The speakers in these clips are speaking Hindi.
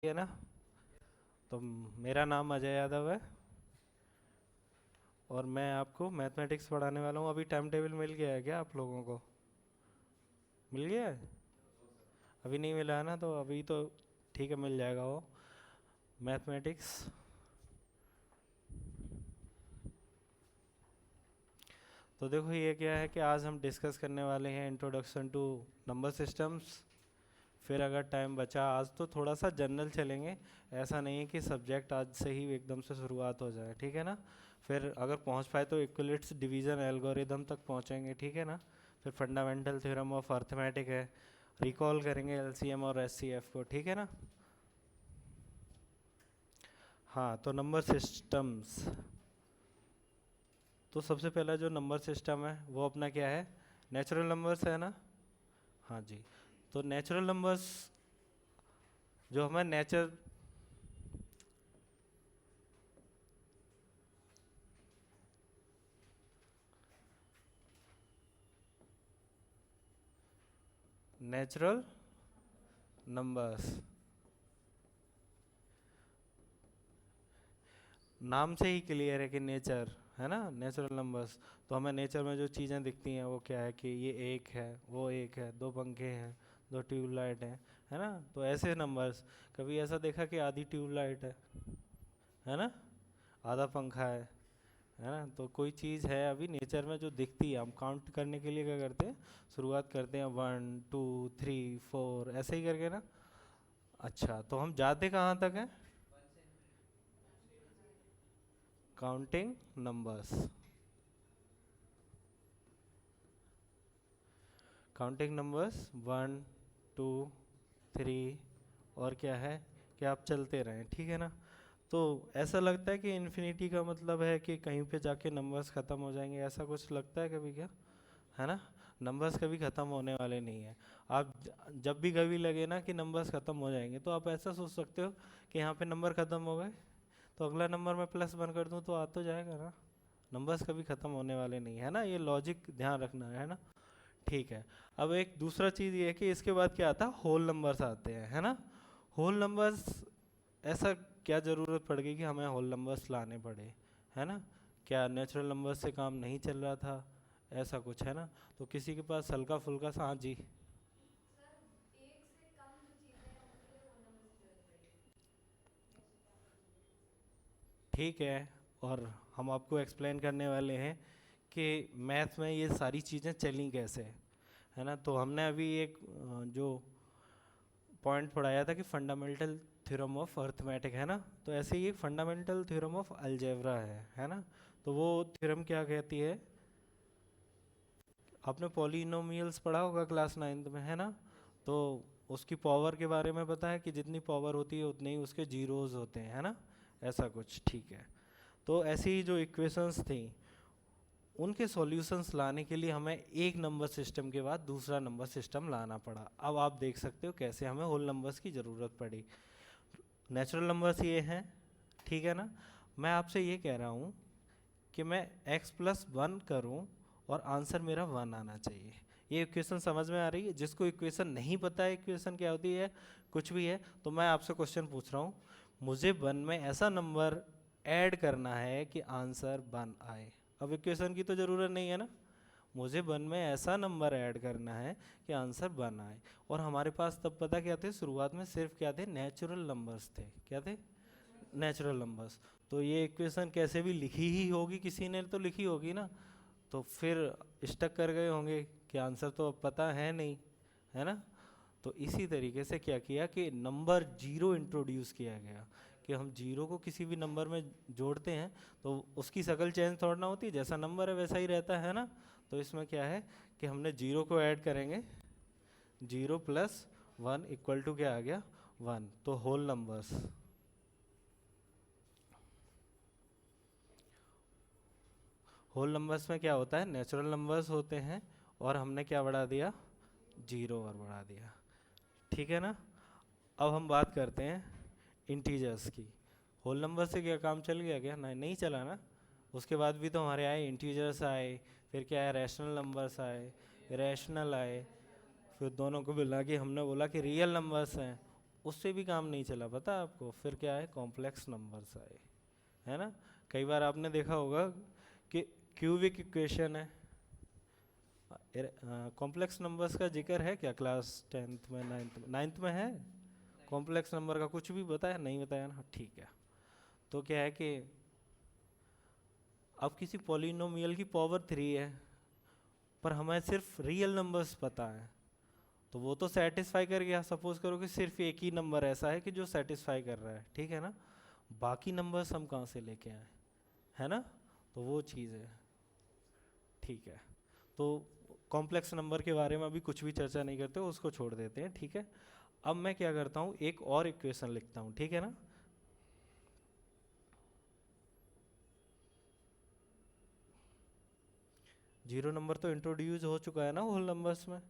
है ना। तो मेरा नाम अजय यादव है और मैं आपको मैथमेटिक्स पढ़ाने वाला हूँ। अभी टाइम टेबल मिल गया है क्या आप लोगों को? मिल गया है? अभी नहीं मिला है ना, तो अभी तो ठीक है, मिल जाएगा वो। मैथमेटिक्स। तो देखो ये क्या है कि आज हम डिस्कस करने वाले हैं इंट्रोडक्शन टू नंबर सिस्टम्स। फिर अगर टाइम बचा आज तो थोड़ा सा जनरल चलेंगे। ऐसा नहीं है कि सब्जेक्ट आज से ही एकदम से शुरुआत हो जाए, ठीक है ना। फिर अगर पहुंच पाए तो इक्वलिट्स डिवीजन एल्गोरिदम तक पहुंचेंगे, ठीक है ना। फिर फंडामेंटल थ्योरम ऑफ अर्थमेटिक है। रिकॉल करेंगे एलसीएम और एचसीएफ को, ठीक है ना। हाँ, तो नंबर सिस्टम्स। तो सबसे पहला जो नंबर सिस्टम है वो अपना क्या है? नेचुरल नंबर्स है ना। हाँ जी। तो नेचुरल नंबर्स जो हमारे नेचुरल नंबर्स नाम से ही क्लियर है कि नेचर है ना, नेचुरल नंबर्स। तो हमें नेचर में जो चीज़ें दिखती हैं वो क्या है कि ये एक है, वो एक है, दो पंखे हैं, दो ट्यूबलाइट हैं, है ना। तो ऐसे नंबर्स, कभी ऐसा देखा कि आधी ट्यूबलाइट है ना, आधा पंखा है ना। तो कोई चीज़ है अभी नेचर में जो दिखती है, हम काउंट करने के लिए क्या करते हैं, शुरुआत करते हैं 1 2 3 4 ऐसे ही करके ना। अच्छा, तो हम जाते कहाँ तक हैं? Counting numbers. काउंटिंग नंबर्स 1 2 3 और क्या है कि आप चलते रहें, ठीक है ना। तो ऐसा लगता है कि इन्फिनिटी का मतलब है कि कहीं पे जाके नंबर्स ख़त्म हो जाएंगे, ऐसा कुछ लगता है कभी क्या? है ना। नंबर्स कभी ख़त्म होने वाले नहीं है। आप जब भी कभी लगे ना कि नंबर्स ख़त्म हो जाएंगे तो आप ऐसा सोच सकते हो कि यहाँ पे नंबर ख़त्म हो गए, तो अगला नंबर मैं +1 कर दूँ तो आ तो जाएगा ना। नंबर्स कभी ख़त्म होने वाले नहीं है ना, ये लॉजिक ध्यान रखना है ना। ठीक है। अब एक दूसरा चीज़ ये है कि इसके बाद क्या आता है, होल नंबर्स आते हैं, है ना। होल नंबर्स, ऐसा क्या ज़रूरत पड़ गई कि हमें होल नंबर्स लाने पड़े, है ना। क्या नेचुरल नंबर्स से काम नहीं चल रहा था, ऐसा कुछ है ना। तो किसी के पास हल्का फुल्का सा, हाँ जी। ठीक है। और हम आपको एक्सप्लेन करने वाले हैं कि मैथ में ये सारी चीज़ें चली कैसे, है ना। तो हमने अभी एक जो पॉइंट पढ़ाया था कि फंडामेंटल थ्योरम ऑफ अर्थमेटिक, है ना। तो ऐसे ही एक फंडामेंटल थ्योरम ऑफ अलजेब्रा है ना। तो वो थ्योरम क्या कहती है, आपने पॉलिनोमियल्स पढ़ा होगा क्लास 9th में, है ना। तो उसकी पावर के बारे में पता है कि जितनी पावर होती है उतने ही उसके जीरोज होते हैं, है ना, ऐसा कुछ, ठीक है। तो ऐसी ही जो इक्वेशंस थी उनके सॉल्यूशंस लाने के लिए हमें एक नंबर सिस्टम के बाद दूसरा नंबर सिस्टम लाना पड़ा। अब आप देख सकते हो कैसे हमें होल नंबर्स की ज़रूरत पड़ी। नेचुरल नंबर्स ये हैं, ठीक है ना। मैं आपसे ये कह रहा हूँ कि मैं x+1 करूँ और आंसर मेरा 1 आना चाहिए। ये इक्वेशन समझ में आ रही है? जिसको इक्वेशन नहीं पता है इक्वेशन क्या होती है, कुछ भी है, तो मैं आपसे क्वेश्चन पूछ रहा हूँ, मुझे 1 में ऐसा नंबर ऐड करना है कि आंसर 1 आए। अब इक्वेशन की तो ज़रूरत नहीं है ना, मुझे 1 में ऐसा नंबर ऐड करना है कि आंसर 1 आए। और हमारे पास तब पता क्या थे, शुरुआत में सिर्फ क्या थे, नेचुरल नंबर्स थे। क्या थे? Natural numbers. तो ये इक्वेशन कैसे भी लिखी ही होगी, किसी ने तो लिखी होगी ना। तो फिर स्टक कर गए होंगे कि आंसर तो अब पता है नहीं, है ना। तो इसी तरीके से क्या किया कि नंबर जीरो इंट्रोड्यूस किया गया, कि हम जीरो को किसी भी नंबर में जोड़ते हैं तो उसकी शक्ल चेंज थोड़ा ना होती है, जैसा नंबर है वैसा ही रहता है ना। तो इसमें क्या है कि हमने जीरो को ऐड करेंगे, 0+1 इक्वल टू क्या आ गया, 1। तो होल नंबर्स, होल नंबर्स में क्या होता है, नेचुरल नंबर्स होते हैं और हमने क्या बढ़ा दिया, जीरो और बढ़ा दिया, ठीक है ना। अब हम बात करते हैं इंटीजर्स की। होल नंबर से क्या काम चल गया क्या? नहीं, नहीं चला ना। उसके बाद भी तो हमारे आए इंटीजर्स आए, फिर क्या है, रैशनल नंबर्स आए, रैशनल आए, फिर दोनों को मिला के हमने बोला कि रियल नंबर्स हैं। उससे भी काम नहीं चला, पता है आपको, फिर क्या है, कॉम्प्लेक्स नंबर्स आए, है ना। कई बार आपने देखा होगा कि क्यूबिक इक्वेशन है, कॉम्प्लेक्स नंबर्स का जिक्र है क्या क्लास 10th में, नाइन्थ में है? कॉम्प्लेक्स नंबर का कुछ भी बताया नहीं, बताया ना, ठीक है। तो क्या है कि अब किसी पॉलिनोमियल की पावर 3 है, पर हमें सिर्फ रियल नंबर्स पता है, तो वो तो सेटिस्फाई कर गया। सपोज करो कि सिर्फ एक ही नंबर ऐसा है कि जो सेटिस्फाई कर रहा है, ठीक है ना, बाकी नंबर्स हम कहाँ से लेके आए, है ना, तो वो चीज़ है, ठीक है। तो कॉम्प्लेक्स नंबर के बारे में अभी कुछ भी चर्चा नहीं करते, उसको छोड़ देते हैं, ठीक है। अब मैं क्या करता हूँ, एक और इक्वेशन लिखता हूँ, ठीक है ना। जीरो नंबर तो इंट्रोड्यूस हो चुका है ना होल नंबर्स में,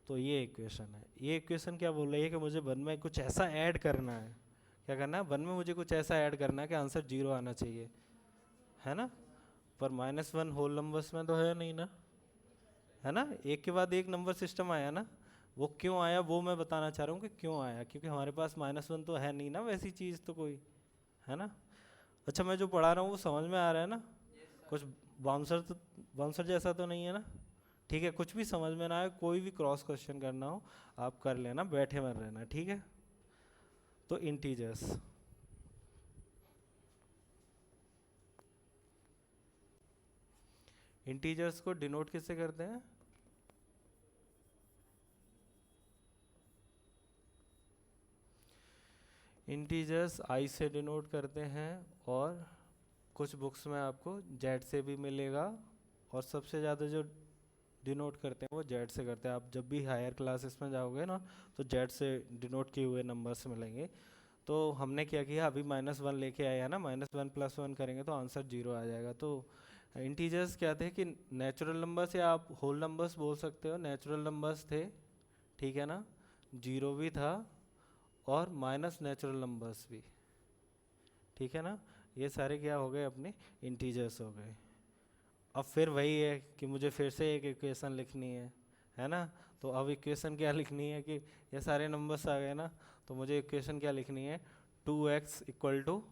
तो ये इक्वेशन है। ये इक्वेशन क्या बोल रही है कि मुझे वन में कुछ ऐसा ऐड करना है, क्या करना है, वन में मुझे कुछ ऐसा ऐड करना है कि आंसर जीरो आना चाहिए, है ना। पर -1 होल नंबर्स में तो है नहीं ना, है ना, एक के बाद एक नंबर सिस्टम आया ना। वो क्यों आया वो मैं बताना चाह रहा हूँ कि क्यों आया, क्योंकि हमारे पास -1 तो है नहीं ना वैसी चीज़ तो कोई, है ना। अच्छा, मैं जो पढ़ा रहा हूँ वो समझ में आ रहा है ना, कुछ बाउंसर जैसा तो नहीं है ना, ठीक है। कुछ भी समझ में ना आए, कोई भी क्रॉस क्वेश्चन करना हो आप कर लेना, बैठे मत रहना, ठीक है। तो इंटीजर्स, इंटीजर्स को डिनोट किससे करते हैं, इंटीजर्स आई से डिनोट करते हैं, और कुछ बुक्स में आपको जेड से भी मिलेगा, और सबसे ज़्यादा जो डिनोट करते हैं वो जेड से करते हैं। आप जब भी हायर क्लासेस में जाओगे ना, तो जेड से डिनोट किए हुए नंबर्स मिलेंगे। तो हमने क्या किया, अभी -1 लेके आया है ना, -1 + 1 करेंगे तो आंसर जीरो आ जाएगा। तो इंटीजर्स क्या थे कि नेचुरल नंबर्स, या आप होल नंबर्स बोल सकते हो, नेचुरल नंबर्स थे, ठीक है ना, जीरो भी था, और माइनस नेचुरल नंबर्स भी, ठीक है ना। ये सारे क्या हो गए, अपने इंटीजर्स हो गए। अब फिर वही है कि मुझे फिर से एक इक्वेशन लिखनी है ना। तो अब इक्वेशन क्या लिखनी है कि ये सारे नंबर्स आ गए ना, तो मुझे इक्वेशन क्या लिखनी है, 2x =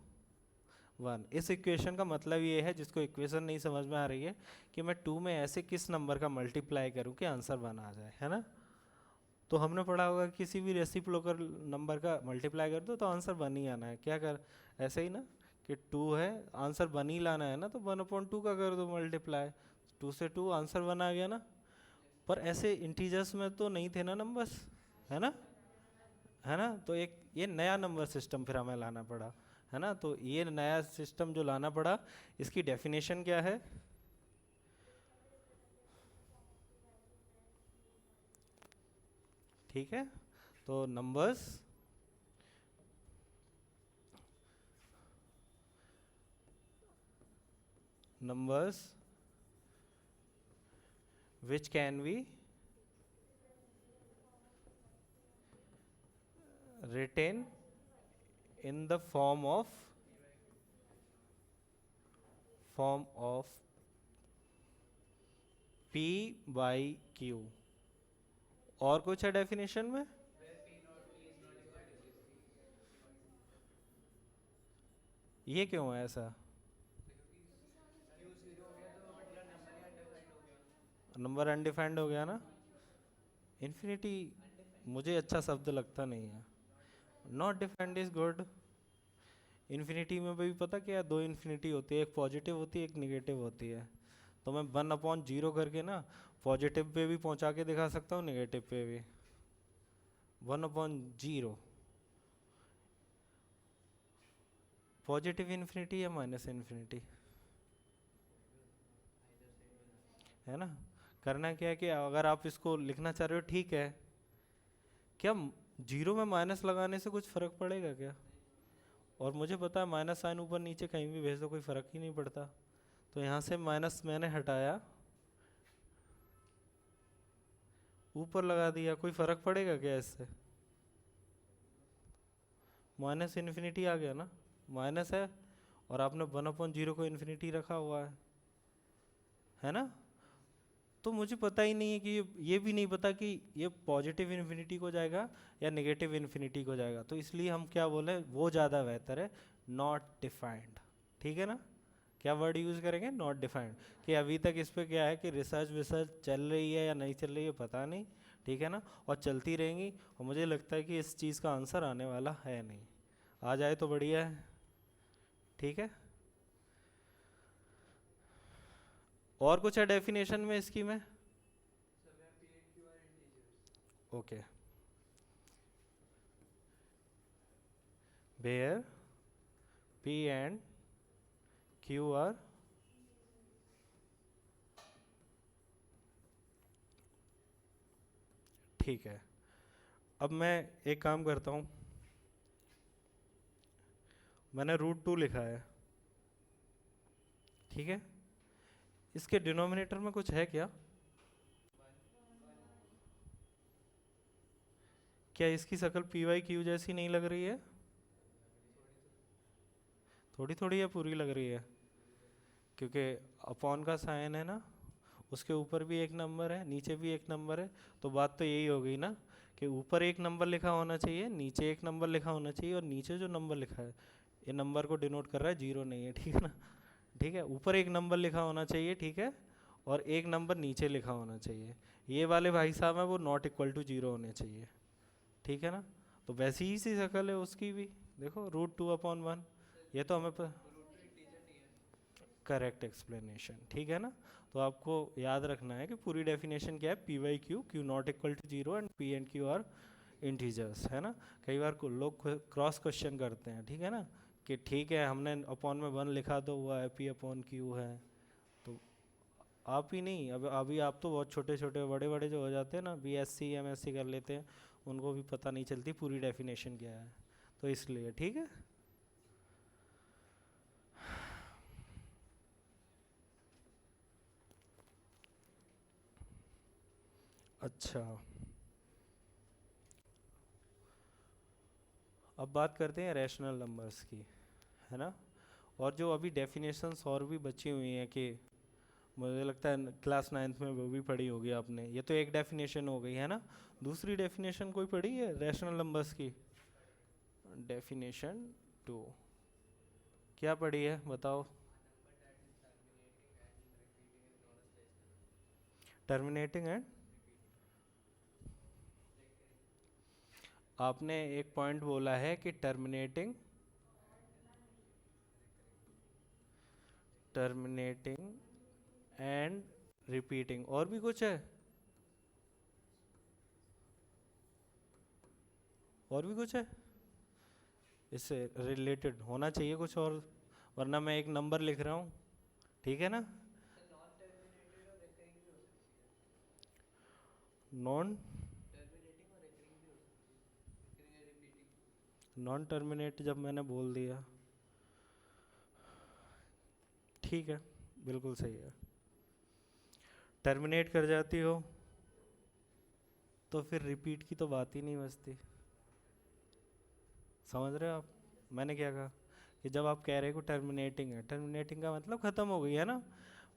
1। इस इक्वेशन का मतलब ये है, जिसको इक्वेशन नहीं समझ में आ रही है, कि मैं 2 में ऐसे किस नंबर का मल्टीप्लाई करूं कि आंसर 1 आ जाए, है ना। तो हमने पढ़ा होगा किसी भी रेसिप्रोकल नंबर का मल्टीप्लाई कर दो तो आंसर 1 ही आना है, क्या कर, ऐसे ही ना, कि 2 है, आंसर 1 ही लाना है ना, तो 1/2 का कर दो मल्टीप्लाई, 2 से 2 आंसर 1 आ गया ना। पर ऐसे इंटीजर्स में तो नहीं थे ना नंबर्स, है ना, है ना। तो एक ये नया नंबर सिस्टम फिर हमें लाना पड़ा, है ना। तो ये नया सिस्टम जो लाना पड़ा, इसकी डेफिनेशन क्या है, ठीक है। तो numbers which can be written in the form of p/q। और कुछ है डेफिनेशन में, ये क्यों है ऐसा, नंबर अनडिफाइंड हो गया ना, इन्फिनिटी मुझे अच्छा शब्द लगता नहीं है, not defined is good. Infinity में भी पता क्या, दो इन्फिनिटी होती है, एक पॉजिटिव होती है, एक निगेटिव होती है। तो मैं 1/0 करके ना पॉजिटिव पे भी पहुंचा के दिखा सकता हूँ, निगेटिव पे भी। 1/0 पॉजिटिव इन्फिनिटी या माइनस इन्फिनिटी, है ना। करना क्या है कि अगर आप इसको लिखना चाह रहे हो, ठीक है, क्या जीरो में माइनस लगाने से कुछ फर्क पड़ेगा क्या, और मुझे पता है माइनस साइन ऊपर नीचे कहीं भी भेज दो कोई फर्क ही नहीं पड़ता। तो यहाँ से माइनस मैंने हटाया, ऊपर लगा दिया, कोई फर्क पड़ेगा क्या इससे, माइनस इन्फिनिटी आ गया ना, माइनस है, और आपने 1/0 को इन्फिनिटी रखा हुआ है ना। तो मुझे पता ही नहीं है कि ये भी नहीं पता कि ये पॉजिटिव इन्फिनिटी को जाएगा या नेगेटिव इन्फिनिटी को जाएगा, तो इसलिए हम क्या बोले, वो ज़्यादा बेहतर है, नॉट डिफाइंड। ठीक है ना, क्या वर्ड यूज़ करेंगे, नॉट डिफाइंड। कि अभी तक इस पे क्या है कि रिसर्च विसर्च चल रही है या नहीं चल रही है पता नहीं, ठीक है ना, और चलती रहेंगी, और मुझे लगता है कि इस चीज़ का आंसर आने वाला है नहीं, आ जाए तो बढ़िया है। ठीक है, और कुछ है डेफिनेशन में इसकी में? Okay, where p and q are ठीक है। अब मैं एक काम करता हूँ, मैंने √2 लिखा है, ठीक है, इसके डिनोमिनेटर में कुछ है क्या? क्या इसकी शक्ल पी वाई क्यू जैसी नहीं लग रही है? थोड़ी थोड़ी है, पूरी लग रही है, क्योंकि अपॉन का साइन है ना, उसके ऊपर भी एक नंबर है, नीचे भी एक नंबर है, तो बात तो यही हो गई ना कि ऊपर एक नंबर लिखा होना चाहिए, नीचे एक नंबर लिखा होना चाहिए, और नीचे जो नंबर लिखा है ये नंबर को डिनोट कर रहा है, जीरो नहीं है, ठीक है ना। ठीक है, ऊपर एक नंबर लिखा होना चाहिए, ठीक है, और एक नंबर नीचे लिखा होना चाहिए, ये वाले भाई साहब हैं वो नॉट इक्वल टू जीरो होने चाहिए, ठीक है ना। तो वैसी ही सी शक्ल है उसकी भी, देखो √2/1, ये तो हमें करेक्ट एक्सप्लेनेशन, ठीक है ना। तो आपको याद रखना है कि पूरी डेफिनेशन क्या है, p by q, q not equal to zero and p and q are integers, है ना। कई बार को लोग क्रॉस क्वेश्चन करते हैं, ठीक है ना, कि ठीक है हमने अपॉन में 1 लिखा तो हुआ है पी अपॉन क्यू है, तो आप ही नहीं, अब अभी आप तो बहुत छोटे छोटे बड़े बड़े जो हो जाते हैं ना, BSc MSc कर लेते हैं, उनको भी पता नहीं चलती पूरी डेफिनेशन क्या है, तो इसलिए ठीक है। अच्छा, अब बात करते हैं रैशनल नंबर्स की, है ना। और जो अभी डेफिनेशंस और भी बची हुई हैं, कि मुझे लगता है क्लास 9th में वो भी पढ़ी होगी आपने, ये तो एक डेफिनेशन हो गई है ना, दूसरी डेफिनेशन कोई पढ़ी है रैशनल नंबर्स की? डेफिनेशन 2 क्या पढ़ी है बताओ? टर्मिनेटिंग एंड, आपने एक पॉइंट बोला है कि टर्मिनेटिंग, टर्मिनेटिंग एंड रिपीटिंग, और भी कुछ है? और भी कुछ है इससे रिलेटेड होना चाहिए कुछ और, वरना मैं एक नंबर लिख रहा हूँ, ठीक है ना। नॉन, नॉन टर्मिनेट जब मैंने बोल दिया, ठीक है, बिल्कुल सही है। टर्मिनेट कर जाती हो तो फिर रिपीट की तो बात ही नहीं बचती, समझ रहे हो आप? मैंने क्या कहा कि जब आप कह रहे हो टर्मिनेटिंग है, टर्मिनेटिंग का मतलब ख़त्म हो गई है ना,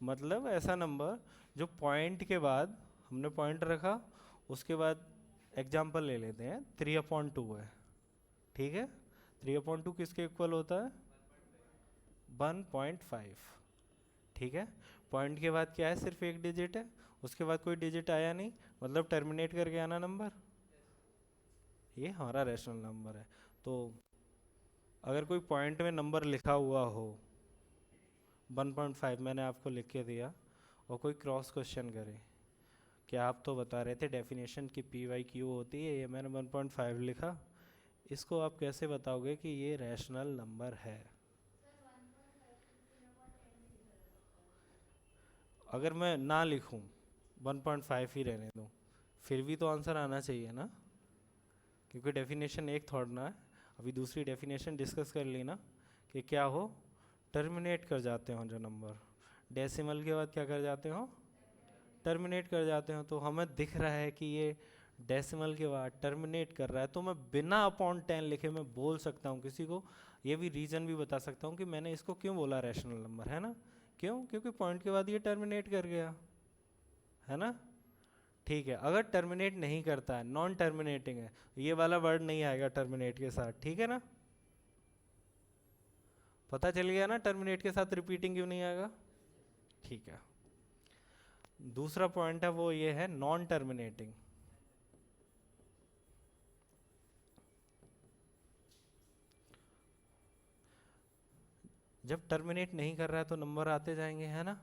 मतलब ऐसा नंबर जो पॉइंट के बाद, हमने पॉइंट रखा, उसके बाद एग्जाम्पल ले लेते हैं 3/2 है, ठीक है, 3/2 किसके इक्वल होता है? 1.5, ठीक है। पॉइंट के बाद क्या है, सिर्फ एक डिजिट है, उसके बाद कोई डिजिट आया नहीं, मतलब टर्मिनेट करके आना नंबर, ये हमारा रैशनल नंबर है। तो अगर कोई पॉइंट में नंबर लिखा हुआ हो 1.5, मैंने आपको लिख के दिया, और कोई क्रॉस क्वेश्चन करे कि आप तो बता रहे थे डेफिनेशन की पी वाई क्यू होती है, ये मैंने 1.5 लिखा, इसको आप कैसे बताओगे कि ये रैशनल नंबर है? अगर मैं ना लिखूं, 1.5 ही रहने दूं, फिर भी तो आंसर आना चाहिए ना, क्योंकि डेफिनेशन एक थोड़ा ना है। अभी दूसरी डेफिनेशन डिस्कस कर ली ना, कि क्या हो, टर्मिनेट कर जाते हो जो नंबर, डेसिमल के बाद क्या कर जाते हो, टर्मिनेट कर जाते हो, तो हमें दिख रहा है कि ये डेसिमल के बाद टर्मिनेट कर रहा है, तो मैं बिना अपॉन 10 लिखे मैं बोल सकता हूँ किसी को, ये भी रीज़न भी बता सकता हूँ कि मैंने इसको क्यों बोला रैशनल नंबर, है ना। क्यों? क्योंकि पॉइंट के बाद ये टर्मिनेट कर गया, है ना, ठीक है। अगर टर्मिनेट नहीं करता है, नॉन टर्मिनेटिंग है, ये वाला वर्ड नहीं आएगा टर्मिनेट के साथ, ठीक है ना। पता चल गया ना टर्मिनेट के साथ रिपीटिंग क्यों नहीं आएगा, ठीक है। दूसरा पॉइंट है वो ये है नॉन टर्मिनेटिंग। जब टर्मिनेट नहीं कर रहा है तो नंबर आते जाएंगे, है ना।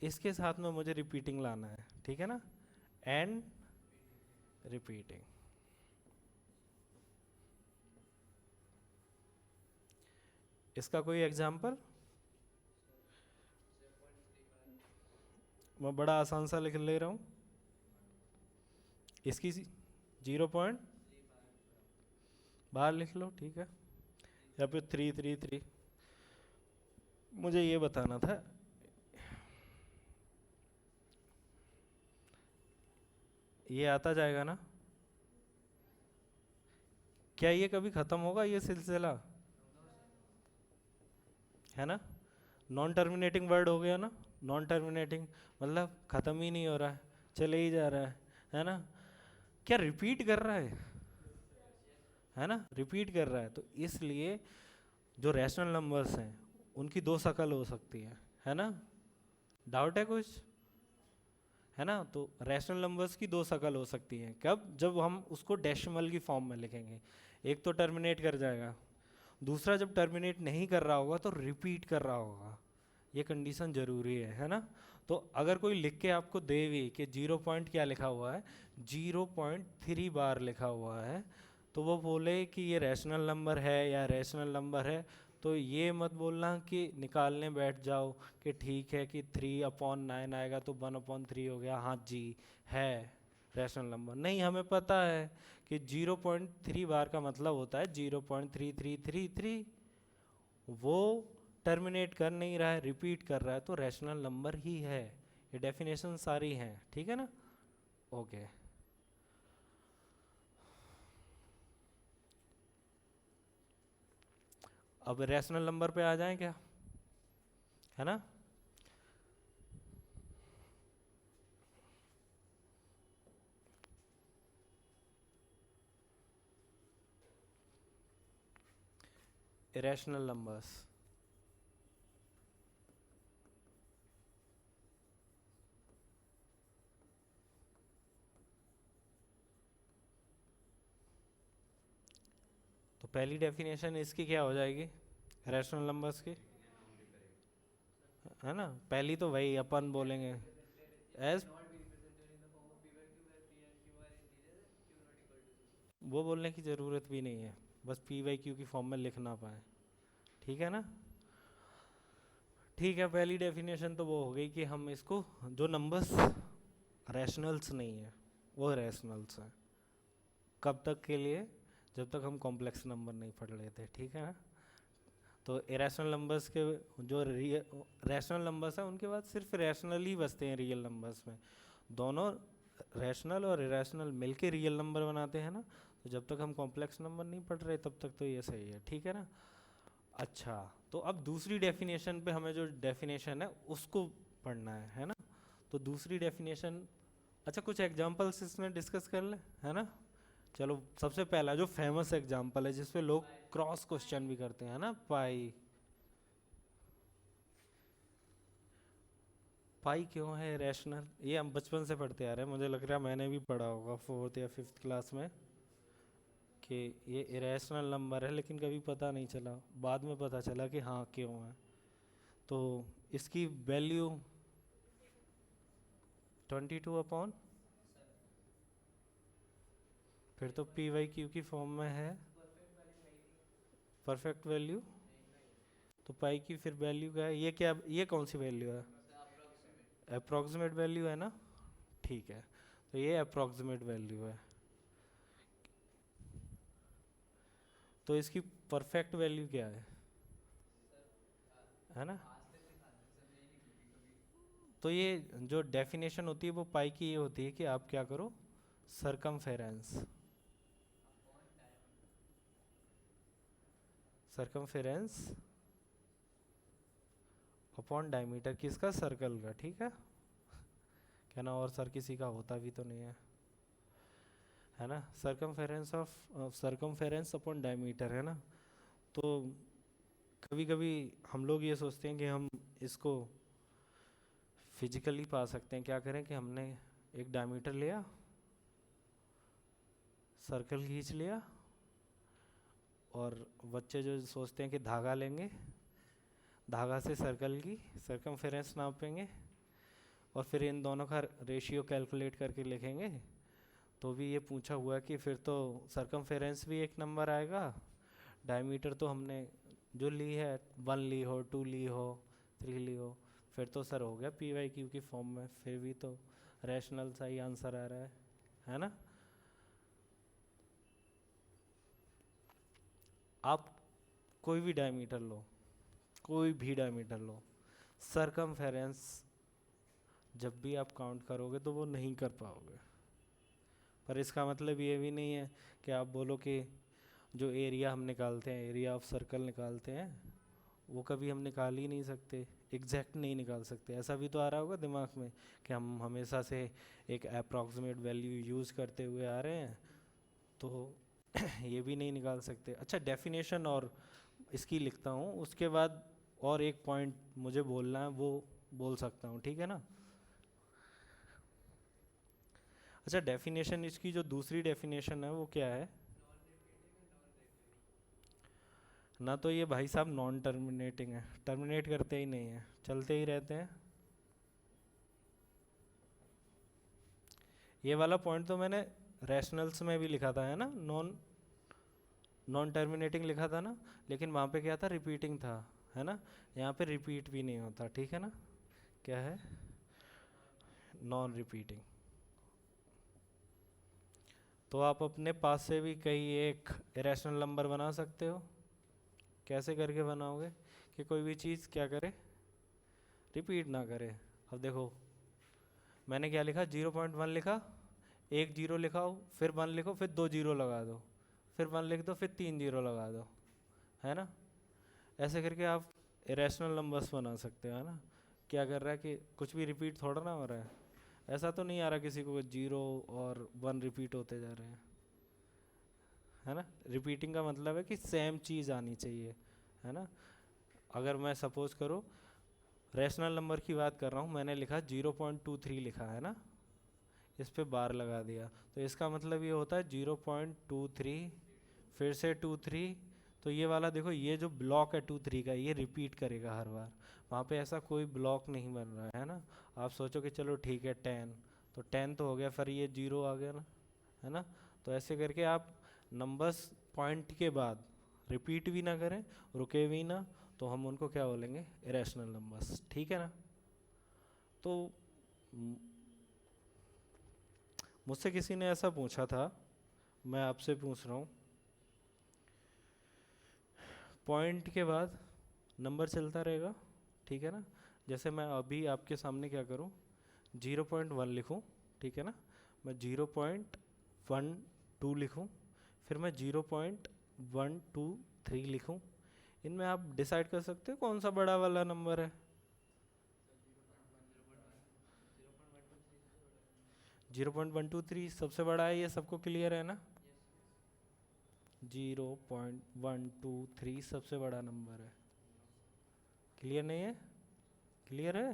इसके साथ में मुझे रिपीटिंग लाना है, ठीक है ना, एंड रिपीटिंग। इसका कोई एग्जाम्पल, मैं बड़ा आसान सा लिख ले रहा हूँ, इसकी 0 बाहर लिख लो, ठीक है, या फिर 333। मुझे ये बताना था, ये आता जाएगा ना, क्या ये कभी खत्म होगा ये सिलसिला, है ना। नॉन टर्मिनेटिंग वर्ड हो गया ना, नॉन टर्मिनेटिंग मतलब खत्म ही नहीं हो रहा है, चले ही जा रहा है ना। क्या रिपीट कर रहा है ना, रिपीट कर रहा है, तो इसलिए जो रैशनल नंबर्स हैं उनकी दो शक्ल हो सकती है ना। डाउट है कुछ, है ना। तो रैशनल नंबर्स की दो शक्ल हो सकती हैं, कब, जब हम उसको डेसिमल की फॉर्म में लिखेंगे। एक तो टर्मिनेट कर जाएगा, दूसरा जब टर्मिनेट नहीं कर रहा होगा तो रिपीट कर रहा होगा, ये कंडीशन ज़रूरी है ना। तो अगर कोई लिख के आपको दे भी कि 0 पॉइंट क्या लिखा हुआ है, 0.3 बार लिखा हुआ है, तो वो बोले कि ये रैशनल नंबर है या रैशनल नंबर है, तो ये मत बोलना कि निकालने बैठ जाओ कि ठीक है कि 3/9 आएगा तो 1/3 हो गया, हाँ जी है रैशनल नंबर। नहीं, हमें पता है कि 0.3 बार का मतलब होता है 0.3333, वो टर्मिनेट कर नहीं रहा है, रिपीट कर रहा है, तो रैशनल नंबर ही है। ये डेफिनेशन सारी हैं, ठीक है ना, ओके। अब रैशनल नंबर पे आ जाएं क्या, है ना। इरेशनल नंबर्स, तो पहली डेफिनेशन इसकी क्या हो जाएगी, रैशनल नंबर्स की, है ना। पहली तो वही अपन बोलेंगे एज, वो बोलने की ज़रूरत भी नहीं है, बस पी वाई क्यू की फॉर्म में लिख ना पाए, ठीक है ना। ठीक है, पहली डेफिनेशन तो वो हो गई कि हम इसको, जो नंबर्स रैशनल्स नहीं है वो रैशनल्स हैं, कब तक के लिए, जब तक हम कॉम्प्लेक्स नंबर नहीं पढ़ लेते, ठीक है ना। तो इरेशनल नंबर्स के, जो रैशनल नंबर्स हैं उनके बाद सिर्फ रैशनल ही बचते हैं रियल नंबर्स में। दोनों रैशनल और इरेशनल मिलके रियल नंबर बनाते हैं ना, तो जब तक हम कॉम्प्लेक्स नंबर नहीं पढ़ रहे तब तक तो ये सही है, ठीक है ना। अच्छा, तो अब दूसरी डेफिनेशन पे हमें जो डेफिनेशन है उसको पढ़ना है ना। तो दूसरी डेफिनेशन, अच्छा कुछ एग्जांपल्स इसमें डिस्कस कर ले, है ना। चलो, सबसे पहला जो फेमस एग्जांपल है जिसपे लोग क्रॉस क्वेश्चन भी करते हैं ना, पाई। पाई क्यों है रैशनल, ये हम बचपन से पढ़ते आ रहे हैं, मुझे लग रहा है मैंने भी पढ़ा होगा 4th या 5th क्लास में कि ये इरेशनल नंबर है, लेकिन कभी पता नहीं चला, बाद में पता चला कि हाँ क्यों है। तो इसकी वैल्यू 22/, फिर तो पी वाई क्यू की फॉर्म में है, परफेक्ट वैल्यू। तो पाई की फिर वैल्यू क्या है, ये क्या, ये कौन सी वैल्यू है, अप्रॉक्सीमेट वैल्यू है ना, ठीक है। तो ये अप्रॉक्सीमेट वैल्यू तो इसकी परफेक्ट वैल्यू क्या है ना। तो ये जो डेफिनेशन होती है वो पाई की ये होती है कि आप क्या करो, सरकमफेरेंस, सरकमफेरेंस अपॉन डायमीटर किसका, सर्कल का, ठीक है। क्या ना, और सर किसी का होता भी तो नहीं है ना। सरकमफेरेंस अपॉन डायमीटर, है ना। तो कभी कभी हम लोग ये सोचते हैं कि हम इसको फिजिकली पा सकते हैं। क्या करें कि हमने एक डायमीटर लिया, सर्कल खींच लिया, और बच्चे जो सोचते हैं कि धागा लेंगे, धागा से सर्कल की सरकमफेरेंस नापेंगे, और फिर इन दोनों का रेशियो कैलकुलेट करके लिखेंगे। तो भी ये पूछा हुआ है कि फिर तो सरकमफेरेंस भी एक नंबर आएगा, डायमीटर तो हमने जो ली है 1 ली हो, 2 ली हो, 3 ली हो, फिर तो सर हो गया PYQ की फॉर्म में। फिर भी तो रैशनल सा ही आंसर आ रहा है ना। आप कोई भी डायमीटर लो, कोई भी डायमीटर लो, सरकमफेरेंस जब भी आप काउंट करोगे तो वो नहीं कर पाओगे। पर इसका मतलब ये भी नहीं है कि आप बोलो कि जो एरिया हम निकालते हैं, एरिया ऑफ सर्कल निकालते हैं, वो कभी हम निकाल ही नहीं सकते, एग्जैक्ट नहीं निकाल सकते। ऐसा भी तो आ रहा होगा दिमाग में कि हम हमेशा से एक अप्रॉक्सीमेट वैल्यू यूज़ करते हुए आ रहे हैं, तो ये भी नहीं निकाल सकते। अच्छा, डेफिनेशन और इसकी लिखता हूँ, उसके बाद और एक पॉइंट मुझे बोलना है, वो बोल सकता हूँ, ठीक है ना। अच्छा, डेफिनेशन इसकी जो दूसरी डेफिनेशन है वो क्या है ना। तो ये भाई साहब नॉन टर्मिनेटिंग है, टर्मिनेट करते ही नहीं है, चलते ही रहते हैं। ये वाला पॉइंट तो मैंने रैशनल्स में भी लिखा था, है ना, नॉन नॉन टर्मिनेटिंग लिखा था ना। लेकिन वहाँ पे क्या था, रिपीटिंग था, है ना। यहाँ पे रिपीट भी नहीं होता, ठीक है ना। क्या है, नॉन रिपीटिंग। तो आप अपने पास से भी कई एक इरेशनल नंबर बना सकते हो। कैसे करके बनाओगे कि कोई भी चीज़ क्या करे, रिपीट ना करे। अब देखो, मैंने क्या लिखा, 0.1 लिखा, एक जीरो लिखाओ, फिर 1 लिखो, फिर 2 जीरो लगा दो, फिर 1 लिख दो, फिर 3 जीरो लगा दो, है ना। ऐसे करके आप इरेशनल नंबर्स बना सकते हो, है ना। क्या कर रहा है कि कुछ भी रिपीट थोड़ा ना हो रहा है। ऐसा तो नहीं आ रहा किसी को 0 और 1 रिपीट होते जा रहे हैं, है ना। रिपीटिंग का मतलब है कि सेम चीज़ आनी चाहिए, है ना। अगर मैं सपोज करो रैशनल नंबर की बात कर रहा हूँ, मैंने लिखा 0.23 लिखा, है ना, इस पे बार लगा दिया, तो इसका मतलब ये होता है 0.23, फिर से 23। तो ये वाला देखो, ये जो ब्लॉक है 2 3 का, ये रिपीट करेगा हर बार। वहाँ पे ऐसा कोई ब्लॉक नहीं बन रहा है ना। आप सोचो कि चलो ठीक है 10, तो 10 तो हो गया, फिर ये 0 आ गया ना, है ना। तो ऐसे करके आप नंबर्स पॉइंट के बाद रिपीट भी ना करें, रुके भी ना, तो हम उनको क्या बोलेंगे, इरेशनल नंबर्स, ठीक है ना। तो मुझसे किसी ने ऐसा पूछा था, मैं आपसे पूछ रहा हूँ, पॉइंट के बाद नंबर चलता रहेगा, ठीक है ना। जैसे मैं अभी आपके सामने क्या करूँ, 0.1 लिखूँ, ठीक है ना, मैं 0.12 लिखूँ, फिर मैं 0.123 लिखूँ। इनमें आप डिसाइड कर सकते हो कौन सा बड़ा वाला नंबर है। 0.123 सबसे बड़ा है, ये सबको क्लियर है ना। 0.123 सबसे बड़ा नंबर है, क्लियर नहीं है, क्लियर है,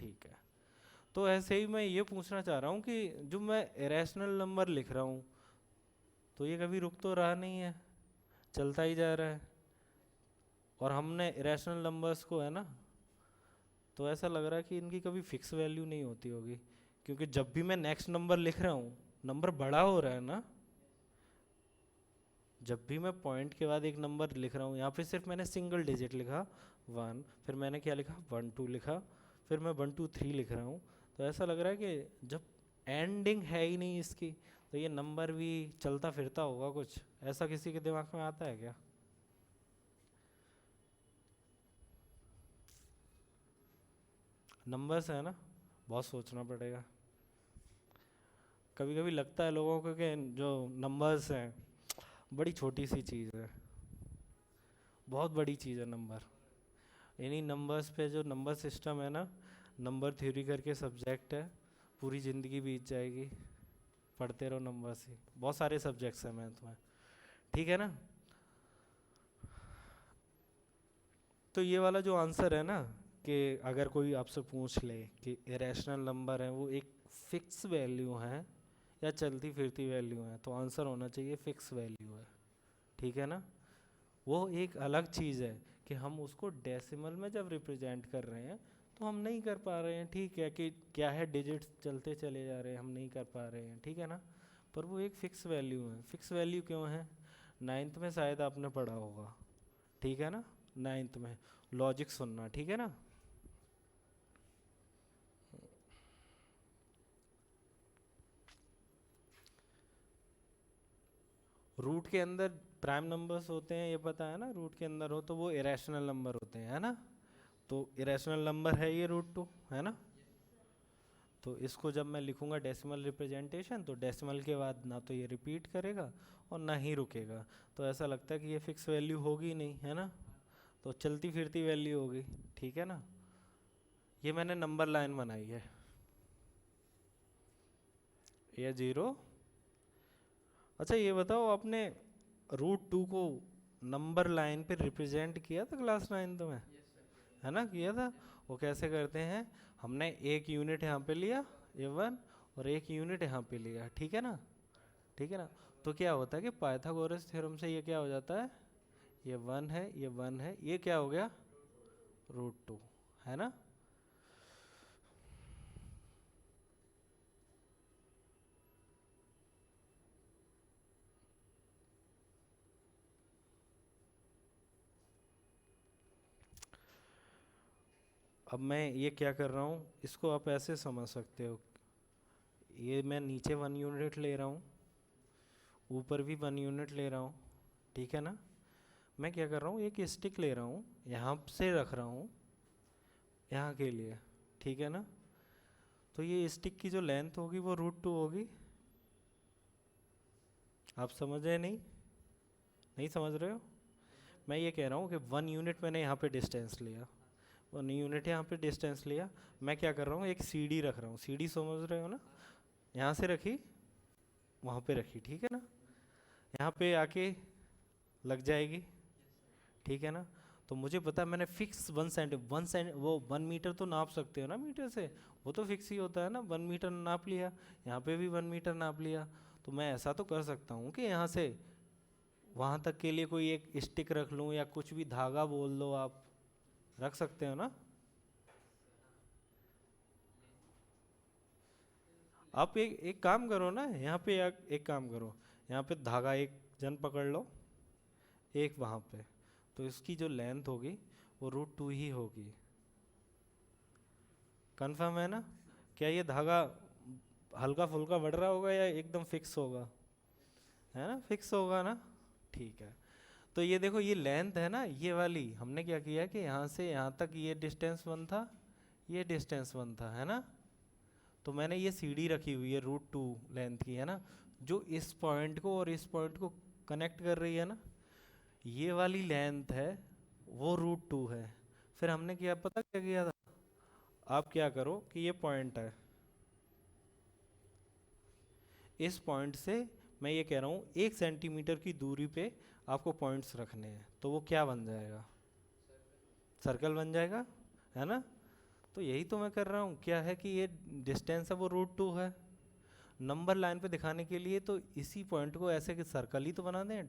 ठीक है। तो ऐसे ही मैं ये पूछना चाह रहा हूँ कि जो मैं इरेशनल नंबर लिख रहा हूँ, तो ये कभी रुक तो रहा नहीं है, चलता ही जा रहा है। और हमने इरेशनल नंबर्स को, है ना, तो ऐसा लग रहा है कि इनकी कभी फिक्स वैल्यू नहीं होती होगी, क्योंकि जब भी मैं नेक्स्ट नंबर लिख रहा हूँ, नंबर बड़ा हो रहा है ना। जब भी मैं पॉइंट के बाद एक नंबर लिख रहा हूँ, यहाँ पे सिर्फ मैंने सिंगल डिजिट लिखा 1, फिर मैंने क्या लिखा 1 2 लिखा, फिर मैं 1 2 3 लिख रहा हूँ। तो ऐसा लग रहा है कि जब एंडिंग है ही नहीं इसकी, तो ये नंबर भी चलता फिरता होगा कुछ। ऐसा किसी के दिमाग में आता है क्या। नंबर्स है ना, बहुत सोचना पड़ेगा। कभी कभी लगता है लोगों को कि जो नंबर्स हैं बड़ी छोटी सी चीज़ है, बहुत बड़ी चीज़ है नंबर। इन्हीं नंबर्स पे जो नंबर सिस्टम है ना, नंबर थ्योरी करके सब्जेक्ट है, पूरी ज़िंदगी बीत जाएगी, पढ़ते रहो नंबर्स ही, बहुत सारे सब्जेक्ट्स हैं मैथ में, ठीक है ना। तो ये वाला जो आंसर है ना, कि अगर कोई आपसे पूछ ले कि इरेशनल नंबर है वो एक फिक्स वैल्यू है या चलती फिरती वैल्यू है, तो आंसर होना चाहिए फिक्स वैल्यू है, ठीक है ना। वो एक अलग चीज़ है कि हम उसको डेसिमल में जब रिप्रेजेंट कर रहे हैं तो हम नहीं कर पा रहे हैं, ठीक है, कि क्या है डिजिट्स चलते चले जा रहे हैं, हम नहीं कर पा रहे हैं, ठीक है ना। पर वो एक फ़िक्स वैल्यू है। फ़िक्स वैल्यू क्यों है? नाइन्थ में शायद आपने पढ़ा होगा, ठीक है ना, नाइन्थ में लॉजिक सुनना, ठीक है ना। रूट के अंदर प्राइम नंबर्स होते हैं, ये पता है ना, रूट के अंदर हो तो वो इरेशनल नंबर होते हैं, है ना। तो इरेशनल नंबर है ये रूट 2, है ना। तो इसको जब मैं लिखूंगा डेसिमल रिप्रेजेंटेशन, तो डेसिमल के बाद ना तो ये रिपीट करेगा और ना ही रुकेगा, तो ऐसा लगता है कि ये फिक्स वैल्यू होगी नहीं, है ना, तो चलती फिरती वैल्यू होगी, ठीक है ना। ये मैंने नंबर लाइन बनाई है, ये 0। अच्छा ये बताओ, आपने रूट 2 को नंबर लाइन पे रिप्रेजेंट किया था क्लास 9 में? है ना, किया था। वो कैसे करते हैं, हमने एक यूनिट यहाँ पे लिया A1 और एक यूनिट यहाँ पे लिया, ठीक है ना, ठीक है ना। तो क्या होता है कि पाइथागोरस थ्योरम से ये क्या हो जाता है, ये 1 है, ये 1 है, ये क्या हो गया रूट 2, है ना। अब मैं ये क्या कर रहा हूँ, इसको आप ऐसे समझ सकते हो, ये मैं नीचे 1 यूनिट ले रहा हूँ, ऊपर भी 1 यूनिट ले रहा हूँ, ठीक है ना। मैं क्या कर रहा हूँ, एक स्टिक ले रहा हूँ, यहाँ से रख रहा हूँ यहाँ के लिए, ठीक है ना। तो ये स्टिक की जो लेंथ होगी वो रूट 2 होगी। आप समझ रहे नहीं? नहीं समझ रहे हो? मैं ये कह रहा हूँ कि 1 यूनिट मैंने यहाँ पे डिस्टेंस लिया, 1 यूनिट यहाँ पे डिस्टेंस लिया, मैं क्या कर रहा हूँ, एक सीढ़ी रख रहा हूँ, सीढ़ी समझ रहे हो ना, यहाँ से रखी वहाँ पे रखी, ठीक है ना, यहाँ पे आके लग जाएगी, ठीक है ना। तो मुझे पता है मैंने फिक्स 1 सेंट वो 1 मीटर तो नाप सकते हो ना मीटर से, वो तो फिक्स ही होता है ना, 1 मीटर नाप लिया, यहाँ पे भी 1 मीटर नाप लिया। तो मैं ऐसा तो कर सकता हूँ कि यहाँ से वहाँ तक के लिए कोई एक स्टिक रख लूँ या कुछ भी धागा बोल दो, आप रख सकते हो ना। आप एक काम करो ना, यहाँ पे एक काम करो, यहाँ पे धागा एक जन पकड़ लो, एक वहाँ पे, तो इसकी जो लेंथ होगी वो रूट 2 ही होगी। कंफर्म है ना? क्या ये धागा हल्का फुल्का बढ़ रहा होगा या एकदम फिक्स होगा? है ना, फिक्स होगा ना, ठीक है। तो ये देखो, ये लेंथ है ना, ये वाली हमने क्या किया कि यहाँ से यहाँ तक ये डिस्टेंस 1 था, ये डिस्टेंस 1 था, है ना। तो मैंने ये सीढ़ी रखी हुई है रूट 2 लेंथ की, है ना, जो इस पॉइंट को और इस पॉइंट को कनेक्ट कर रही है ना, ये वाली लेंथ है, वो रूट 2 है। फिर हमने क्या पता क्या किया था, आप क्या करो कि ये पॉइंट है, इस पॉइंट से मैं ये कह रहा हूँ 1 सेंटीमीटर की दूरी पे आपको पॉइंट्स रखने हैं, तो वो क्या बन जाएगा, सर्कल बन जाएगा, है ना। तो यही तो मैं कर रहा हूँ, क्या है कि ये डिस्टेंस है वो रूट 2 है। नंबर लाइन पे दिखाने के लिए तो इसी पॉइंट को ऐसे कि सर्कल ही तो बना दें,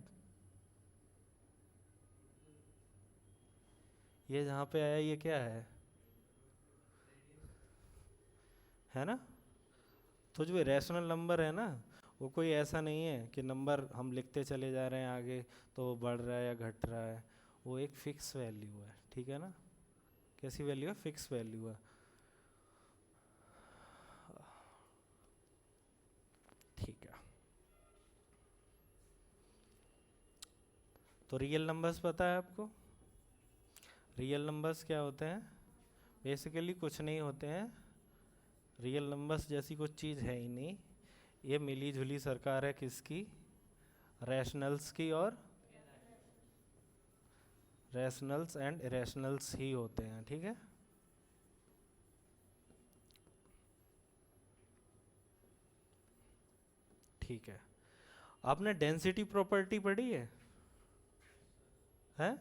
ये जहाँ पे आया ये क्या है ना। तो जो रैशनल नंबर है ना, वो कोई ऐसा नहीं है कि नंबर हम लिखते चले जा रहे हैं आगे तो वो बढ़ रहा है या घट रहा है, वो एक फिक्स वैल्यू है, ठीक है ना। कैसी वैल्यू है, फिक्स वैल्यू है, ठीक है। तो रियल नंबर्स पता है आपको, रियल नंबर्स क्या होते हैं? बेसिकली कुछ नहीं होते हैं, रियल नंबर्स जैसी कुछ चीज़ है ही नहीं, ये मिली जुली सरकार है किसकी, रैशनल्स की, और रैशनल्स एंड इरेशनल्स ही होते हैं, ठीक है। ठीक है। आपने डेंसिटी प्रॉपर्टी पढ़ी है? हैं?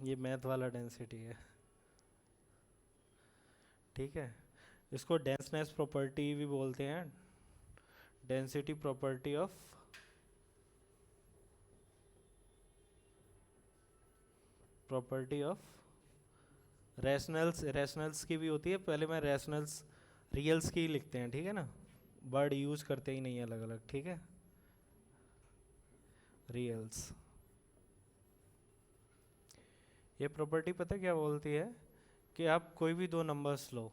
ये मैथ वाला डेंसिटी है, ठीक है। इसको डेंसनेस प्रॉपर्टी भी बोलते हैं, density property of rationals. Rationals की भी होती है, पहले मैं रैशनल्स रियल्स की ही लिखते हैं, ठीक है ना, वर्ड यूज करते ही नहीं अलग अलग, ठीक है। रियल्स, ये प्रॉपर्टी पता क्या बोलती है कि आप कोई भी दो नंबर्स लो,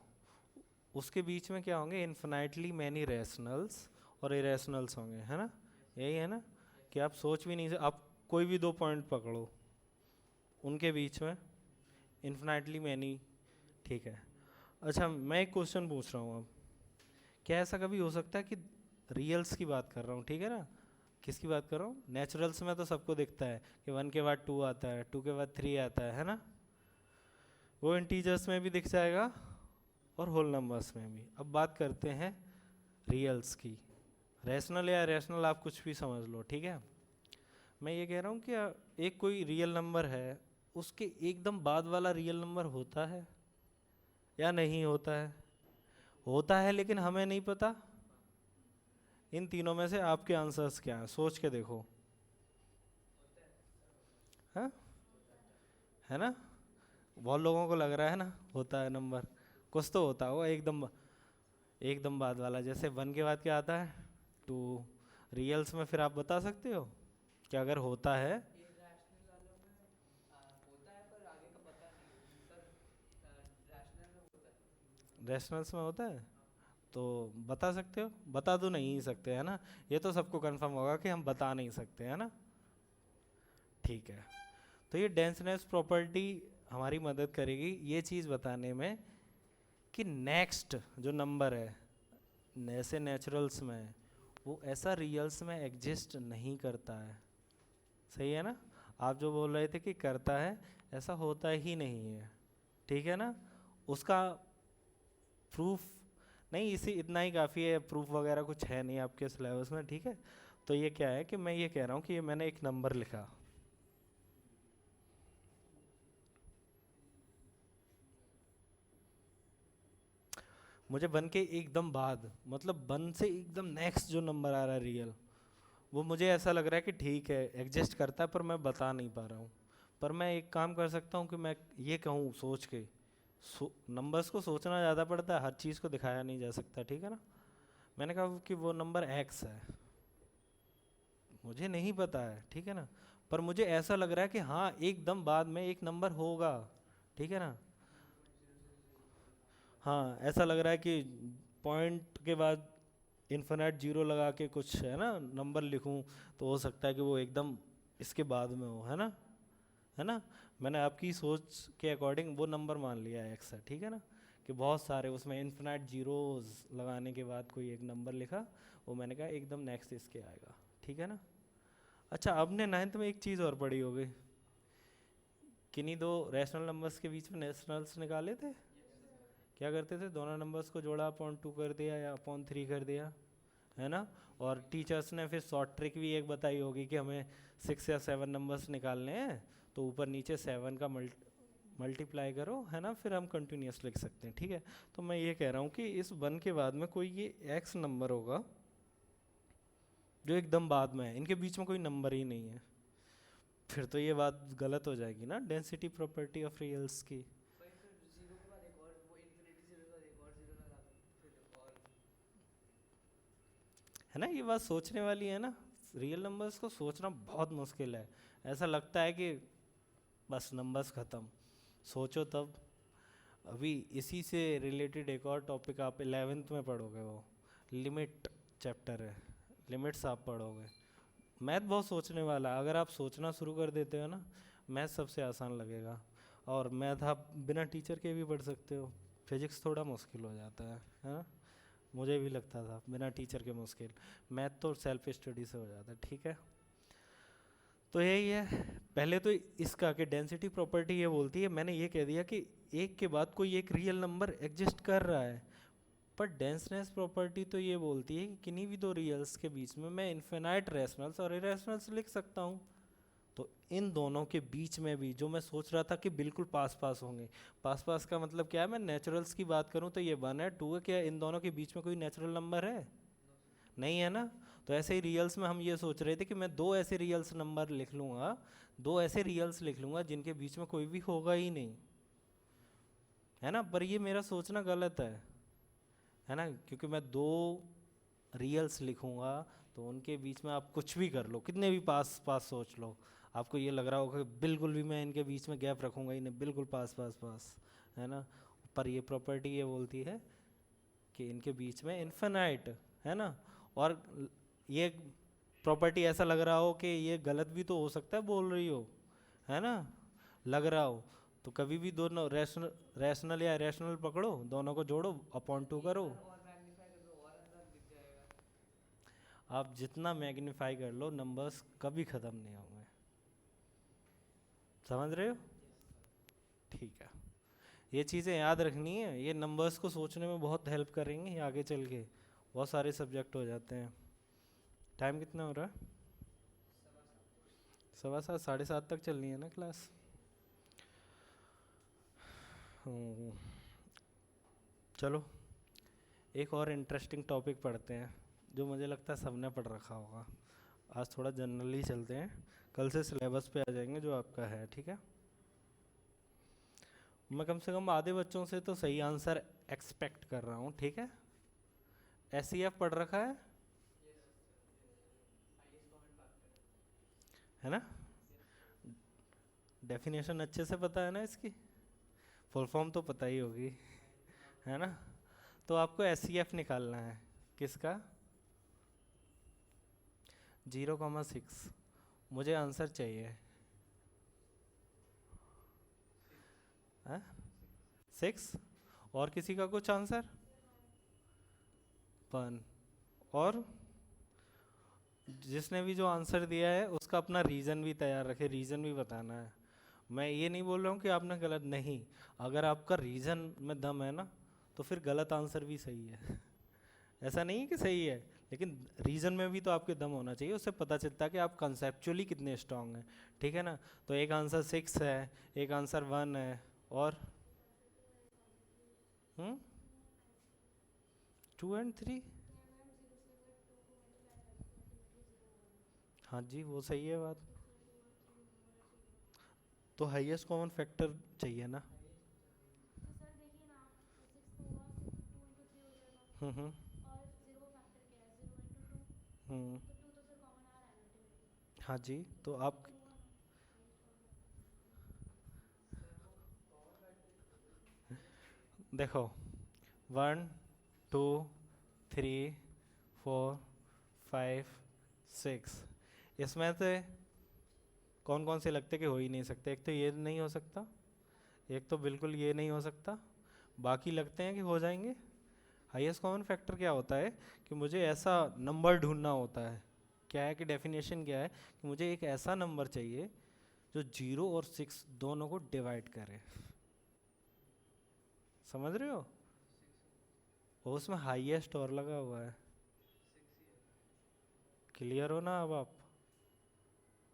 उसके बीच में क्या होंगे, इन्फिनाइटली मैनी रैशनल्स और इरेशनल्स होंगे, है ना। यही है ना कि आप सोच भी नहीं, आप कोई भी दो पॉइंट पकड़ो, उनके बीच में इन्फिनाइटली मैनी, ठीक है। अच्छा, मैं एक क्वेश्चन पूछ रहा हूँ अब, क्या ऐसा कभी हो सकता है कि रियल्स की बात कर रहा हूँ, ठीक है ना, किसकी बात कर रहा हूँ, नेचुरल्स में तो सबको दिखता है कि 1 के बाद 2 आता है, 2 के बाद 3 आता है ना, वो इंटीजर्स में भी दिख जाएगा और होल नंबर्स में भी। अब बात करते हैं रियल्स की, रैशनल या रैशनल आप कुछ भी समझ लो, ठीक है। मैं ये कह रहा हूँ कि एक कोई रियल नंबर है, उसके एकदम बाद वाला रियल नंबर होता है या नहीं होता है? होता है, लेकिन हमें नहीं पता। इन तीनों में से आपके आंसर्स क्या हैं, सोच के देखो, हाँ, है ना। बहुत लोगों को लग रहा है ना होता है नंबर, कुछ तो होता होगा एकदम बाद वाला, जैसे 1 के बाद क्या आता है, 2। रियल्स में फिर आप बता सकते हो कि अगर होता है, रैशनल्स में होता है, तो बता सकते हो? बता तो नहीं सकते, है ना, ये तो सबको कंफर्म होगा कि हम बता नहीं सकते, है ना। ठीक है, तो ये डेंसनेस प्रॉपर्टी हमारी मदद करेगी ये चीज़ बताने में कि नेक्स्ट जो नंबर है, ऐसे नेचुरल्स में वो ऐसा रियल्स में एग्जिस्ट नहीं करता है, सही है ना। आप जो बोल रहे थे कि करता है, ऐसा होता ही नहीं है, ठीक है ना। उसका प्रूफ नहीं, इसी इतना ही काफ़ी है, प्रूफ वगैरह कुछ है नहीं आपके सिलेबस में, ठीक है। तो ये क्या है कि मैं ये कह रहा हूँ कि ये मैंने एक नंबर लिखा, मुझे 1 के एकदम बाद, मतलब 1 से एकदम नेक्स्ट जो नंबर आ रहा है रियल, वो मुझे ऐसा लग रहा है कि ठीक है एग्जिस्ट करता है, पर मैं बता नहीं पा रहा हूँ। पर मैं एक काम कर सकता हूँ कि मैं ये कहूँ सोच के, नंबर्स को सोचना ज़्यादा पड़ता है, हर चीज़ को दिखाया नहीं जा सकता, ठीक है ना। मैंने कहा कि वो नंबर x है, मुझे नहीं पता है, ठीक है ना, पर मुझे ऐसा लग रहा है कि हाँ एकदम बाद में एक नंबर होगा, ठीक है ना। हाँ, ऐसा लग रहा है कि पॉइंट के बाद इन्फिनाइट जीरो लगा के कुछ है ना नंबर लिखूं, तो हो सकता है कि वो एकदम इसके बाद में हो, है ना, है ना। मैंने आपकी सोच के अकॉर्डिंग वो नंबर मान लिया है एक्स है, ठीक है ना, कि बहुत सारे उसमें इन्फिनाइट जीरोस लगाने के बाद कोई एक नंबर लिखा, वो मैंने कहा एकदम नेक्स्ट इसके आएगा, ठीक है ना। अच्छा, आपने 9th में एक चीज़ और पढ़ी होगी, किन्हीं दो रैशनल नंबर्स के बीच में नेशनल्स निकाले थे, क्या करते थे, दोनों नंबर्स को जोड़ा अपॉन 2 कर दिया या अपॉन 3 कर दिया, है ना। और टीचर्स ने फिर शॉर्ट ट्रिक भी एक बताई होगी कि हमें 6 या 7 नंबर्स निकालने हैं, तो ऊपर नीचे 7 का मल्टीप्लाई करो, है ना, फिर हम कंटिन्यूस लिख सकते हैं, ठीक है। तो मैं ये कह रहा हूँ कि इस 1 के बाद में कोई ये एक्स नंबर होगा जो एकदम बाद में है, इनके बीच में कोई नंबर ही नहीं है, फिर तो ये बात गलत हो जाएगी ना डेंसिटी प्रॉपर्टी ऑफ रियल्स की, है ना। ये बात सोचने वाली है ना, रियल नंबर्स को सोचना बहुत मुश्किल है, ऐसा लगता है कि बस नंबर्स ख़त्म, सोचो तब। अभी इसी से रिलेटेड एक और टॉपिक आप 11th में पढ़ोगे, वो लिमिट चैप्टर है, लिमिट्स आप पढ़ोगे। मैथ बहुत सोचने वाला है, अगर आप सोचना शुरू कर देते हो ना, मैथ सबसे आसान लगेगा, और मैथ आप बिना टीचर के भी पढ़ सकते हो, फिजिक्स थोड़ा मुश्किल हो जाता है ना, मुझे भी लगता था बिना टीचर के मुश्किल, मैथ तो सेल्फ स्टडी से हो जाता है, ठीक है। तो यही है, पहले तो इसका कि डेंसिटी प्रॉपर्टी ये बोलती है, मैंने ये कह दिया कि एक के बाद कोई एक रियल नंबर एग्जिस्ट कर रहा है, पर डेंसनेस प्रॉपर्टी तो ये बोलती है कि किन्हीं भी दो रियल्स के बीच में मैं इन्फिनाइट रैशनल्स और इरेशनल्स लिख सकता हूँ। तो इन दोनों के बीच में भी जो मैं सोच रहा था कि बिल्कुल पास पास होंगे, पास पास का मतलब क्या है, मैं नेचुरल्स की बात करूँ तो ये 1 है 2 है, क्या इन दोनों के बीच में कोई नेचुरल नंबर है? नहीं है ना। तो ऐसे ही रियल्स में हम ये सोच रहे थे कि मैं दो ऐसे रियल्स नंबर लिख लूँगा, दो ऐसे रियल्स लिख लूँगा जिनके बीच में कोई भी होगा ही नहीं, है ना। पर ये मेरा सोचना गलत है ना, क्योंकि मैं दो रियल्स लिखूँगा तो उनके बीच में आप कुछ भी कर लो, कितने भी पास पास सोच लो, आपको ये लग रहा होगा कि बिल्कुल भी मैं इनके बीच में गैप रखूँगा ही नहीं, बिल्कुल पास पास पास, है ना। पर ये प्रॉपर्टी ये बोलती है कि इनके बीच में इन्फिनाइट, है ना। और ये प्रॉपर्टी ऐसा लग रहा हो कि ये गलत भी तो हो सकता है बोल रही हो, है ना, लग रहा हो, तो कभी भी दोनों रैशनल या इरेशनल पकड़ो, दोनों को जोड़ो अपॉन 2 करो। आप जितना मैग्नीफाई कर लो नंबर्स कभी ख़त्म नहीं होंगे, समझ रहे हो? ठीक है, ये चीज़ें याद रखनी है, ये नंबर्स को सोचने में बहुत हेल्प करेंगे आगे चल के, बहुत सारे सब्जेक्ट हो जाते हैं। टाइम कितना हो रहा है? 7:15, 7:30 तक चलनी है ना क्लास। चलो एक और इंटरेस्टिंग टॉपिक पढ़ते हैं जो मुझे लगता है सबने पढ़ रखा होगा। आज थोड़ा जनरली चलते हैं, कल से सिलेबस पे आ जाएंगे जो आपका है, ठीक है। मैं कम से कम आधे बच्चों से तो सही आंसर एक्सपेक्ट कर रहा हूँ, ठीक है। एसईएफ पढ़ रखा है ना। डेफिनेशन अच्छे से पता है ना इसकी, फुल फॉर्म तो पता ही होगी, है ना। तो आपको एसईएफ निकालना है किसका? 0,6। मुझे आंसर चाहिए, है 6। और किसी का कुछ आंसर? 1। और जिसने भी जो आंसर दिया है उसका अपना रीज़न भी तैयार रखे, रीज़न भी बताना है। मैं ये नहीं बोल रहा हूँ कि आपने गलत, नहीं, अगर आपका रीज़न में दम है ना तो फिर गलत आंसर भी सही है ऐसा नहीं है कि सही है, लेकिन रीज़न में भी तो आपके दम होना चाहिए, उससे पता चलता है कि आप कंसेप्चुअली कितने स्ट्रांग हैं, ठीक है ना। तो एक आंसर 6 है, एक आंसर 1 है, और 2 एंड 3। हाँ जी, वो सही है बात। तो हाईएस्ट कॉमन फैक्टर चाहिए ना। हम्म। हम्म। हाँ जी, तो आप देखो 1 2 3 4 5 6, इसमें से कौन कौन से लगते कि हो ही नहीं सकते? एक तो ये नहीं हो सकता, एक तो बिल्कुल ये नहीं हो सकता, बाकी लगते हैं कि हो जाएंगे। हाईएस्ट कॉमन फैक्टर क्या होता है कि मुझे ऐसा नंबर ढूंढना होता है, क्या है कि डेफिनेशन क्या है कि मुझे एक ऐसा नंबर चाहिए जो 0 और 6 दोनों को डिवाइड करे, समझ रहे हो? और उसमें हाईएस्ट और लगा हुआ है। क्लियर हो ना अब आप?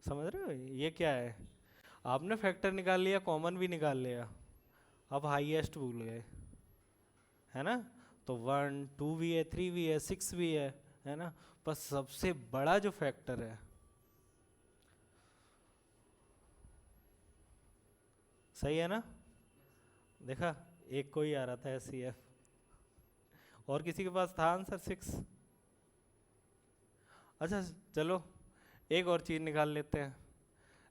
समझ रहे हो ये क्या है? आपने फैक्टर निकाल लिया, कॉमन भी निकाल लिया, अब हाईएस्ट भूल गए, है ना। तो 1 2 भी है, 3 भी है, 6 भी है ना। पर सबसे बड़ा जो फैक्टर है, सही है ना, देखा, एक को ही आ रहा था एससीएफ, और किसी के पास था आंसर 6। अच्छा चलो एक और चीज़ निकाल लेते हैं,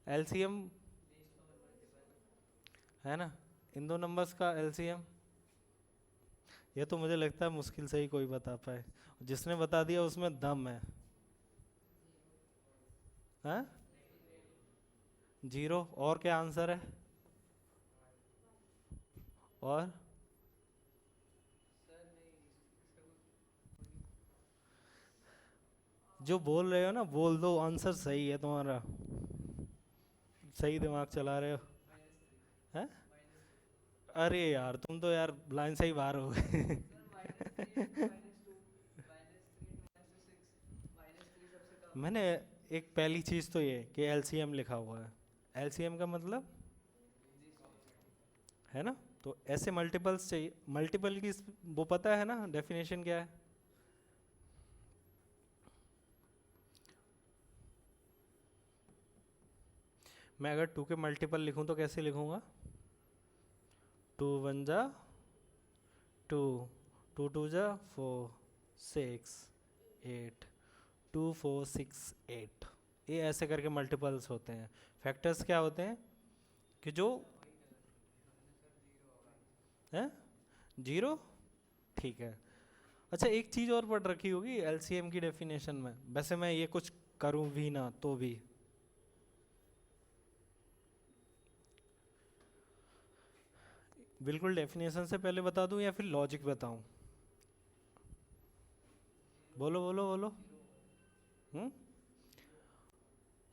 एलसीएम, है ना, इन दो नंबर्स का एलसीएम। ये तो मुझे लगता है मुश्किल से ही कोई बता पाए, जिसने बता दिया उसमें दम है, हैं? 0, और क्या आंसर है? और जो बोल रहे हो ना बोल दो, आंसर सही है तुम्हारा, सही दिमाग चला रहे हो, हैं? अरे यार तुम तो यार लाइन से ही बाहर हो गए। मैंने एक पहली चीज़ तो ये कि एलसीएम लिखा हुआ है, एलसीएम का मतलब है ना, तो ऐसे मल्टीपल्स चाहिए, मल्टीपल की वो पता है ना डेफिनेशन क्या है? मैं अगर टू के मल्टीपल लिखूं तो कैसे लिखूंगा? टू वन जा टू, टू टू जा four, six, eight, two four six eight, ये ऐसे करके मल्टीपल्स होते हैं। फैक्टर्स क्या होते हैं कि जो है जीरो, ठीक है। अच्छा एक चीज़ और पढ़ रखी होगी एलसीएम की डेफिनेशन में, वैसे मैं ये कुछ करूं भी ना तो भी, बिल्कुल डेफिनेशन से पहले बता दूं या फिर लॉजिक बताऊं? बोलो बोलो बोलो। हम्म।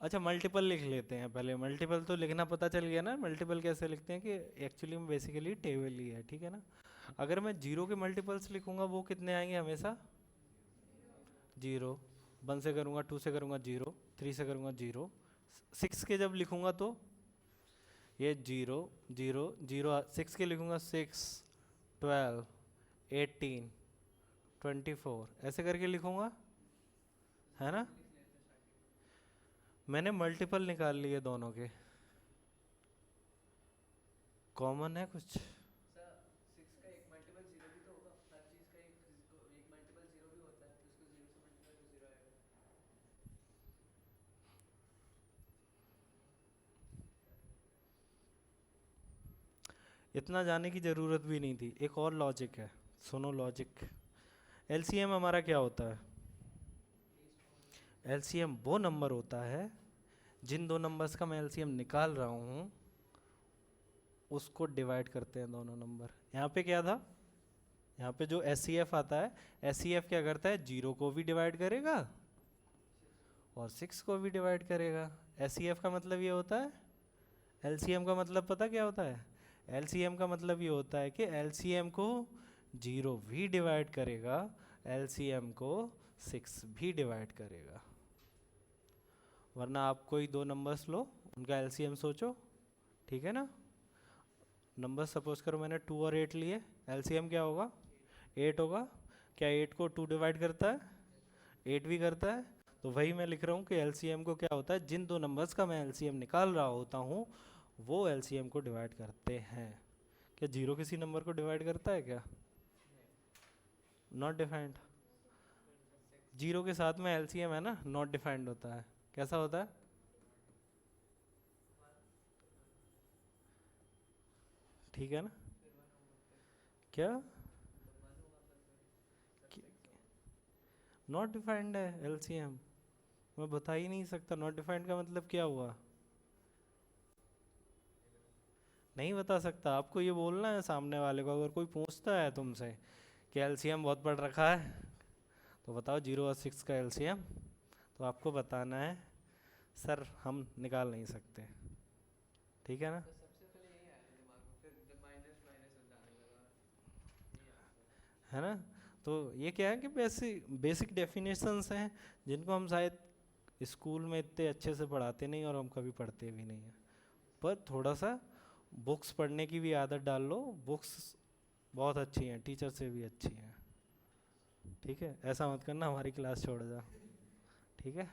अच्छा मल्टीपल लिख लेते हैं पहले, मल्टीपल तो लिखना पता चल गया ना, मल्टीपल कैसे लिखते हैं कि एक्चुअली में बेसिकली टेबल ही है, ठीक है ना। अगर मैं जीरो के मल्टीपल्स लिखूंगा वो कितने आएंगे हमेशा? जीरो। वन से करूंगा, टू से करूंगा जीरो, थ्री से करूंगा जीरो, सिक्स के जब लिखूंगा तो ये जीरो जीरो जीरो, सिक्स के लिखूंगा six, twelve, eighteen, twenty four, ऐसे करके लिखूंगा, है ना। मैंने मल्टीपल निकाल लिए दोनों के, कॉमन है कुछ? इतना जाने की ज़रूरत भी नहीं थी, एक और लॉजिक है, सुनो लॉजिक। एलसीएम हमारा क्या होता है? एलसीएम वो नंबर होता है जिन दो नंबर्स का मैं एलसीएम निकाल रहा हूँ उसको डिवाइड करते हैं दोनों नंबर। यहाँ पे क्या था, यहाँ पे जो एस आता है, एस क्या करता है, जीरो को भी डिवाइड करेगा और सिक्स को भी डिवाइड करेगा। एस का मतलब ये होता है, एलसीएम का मतलब पता क्या होता है? एलसीएम का मतलब ये होता है कि एलसीएम को जीरो भी डिवाइड करेगा, एलसीएम को सिक्स भी डिवाइड करेगा। वरना आप कोई दो नंबर्स लो, उनका एलसीएम सोचो, ठीक है ना। नंबर सपोज करो मैंने टू और एट लिए, एलसीएम क्या होगा? एट होगा। क्या एट को टू डिवाइड करता है? एट भी करता है। तो वही मैं लिख रहा हूँ कि एलसीएम को क्या होता है, जिन दो नंबर्स का मैं एलसीएम निकाल रहा होता हूँ वो एलसीएम को डिवाइड करते हैं। क्या जीरो किसी नंबर को डिवाइड करता है क्या? Not defined. जीरो के साथ में एलसीएम है ना, नॉट डिफाइंड होता है। कैसा होता है? ठीक है ना। क्या? नॉट डिफाइंड है एलसीएम, मैं बता ही नहीं सकता। नॉट डिफाइंड का मतलब क्या हुआ? नहीं बता सकता। आपको ये बोलना है सामने वाले को, अगर कोई पूछता है तुमसे कि एलसीएम बहुत पढ़ रखा है तो बताओ जीरो और सिक्स का एलसीएम, तो आपको बताना है सर हम निकाल नहीं सकते, ठीक है ना। है ना। तो ये क्या है कि बेसिक बेसिक डेफिनेशंस हैं जिनको हम शायद स्कूल में इतने अच्छे से पढ़ाते नहीं और हम कभी पढ़ते भी नहीं हैं। पर थोड़ा सा बुक्स पढ़ने की भी आदत डाल लो, बुक्स बहुत अच्छी हैं, टीचर से भी अच्छी हैं, ठीक है। ऐसा मत करना हमारी क्लास छोड़ जा, ठीक है।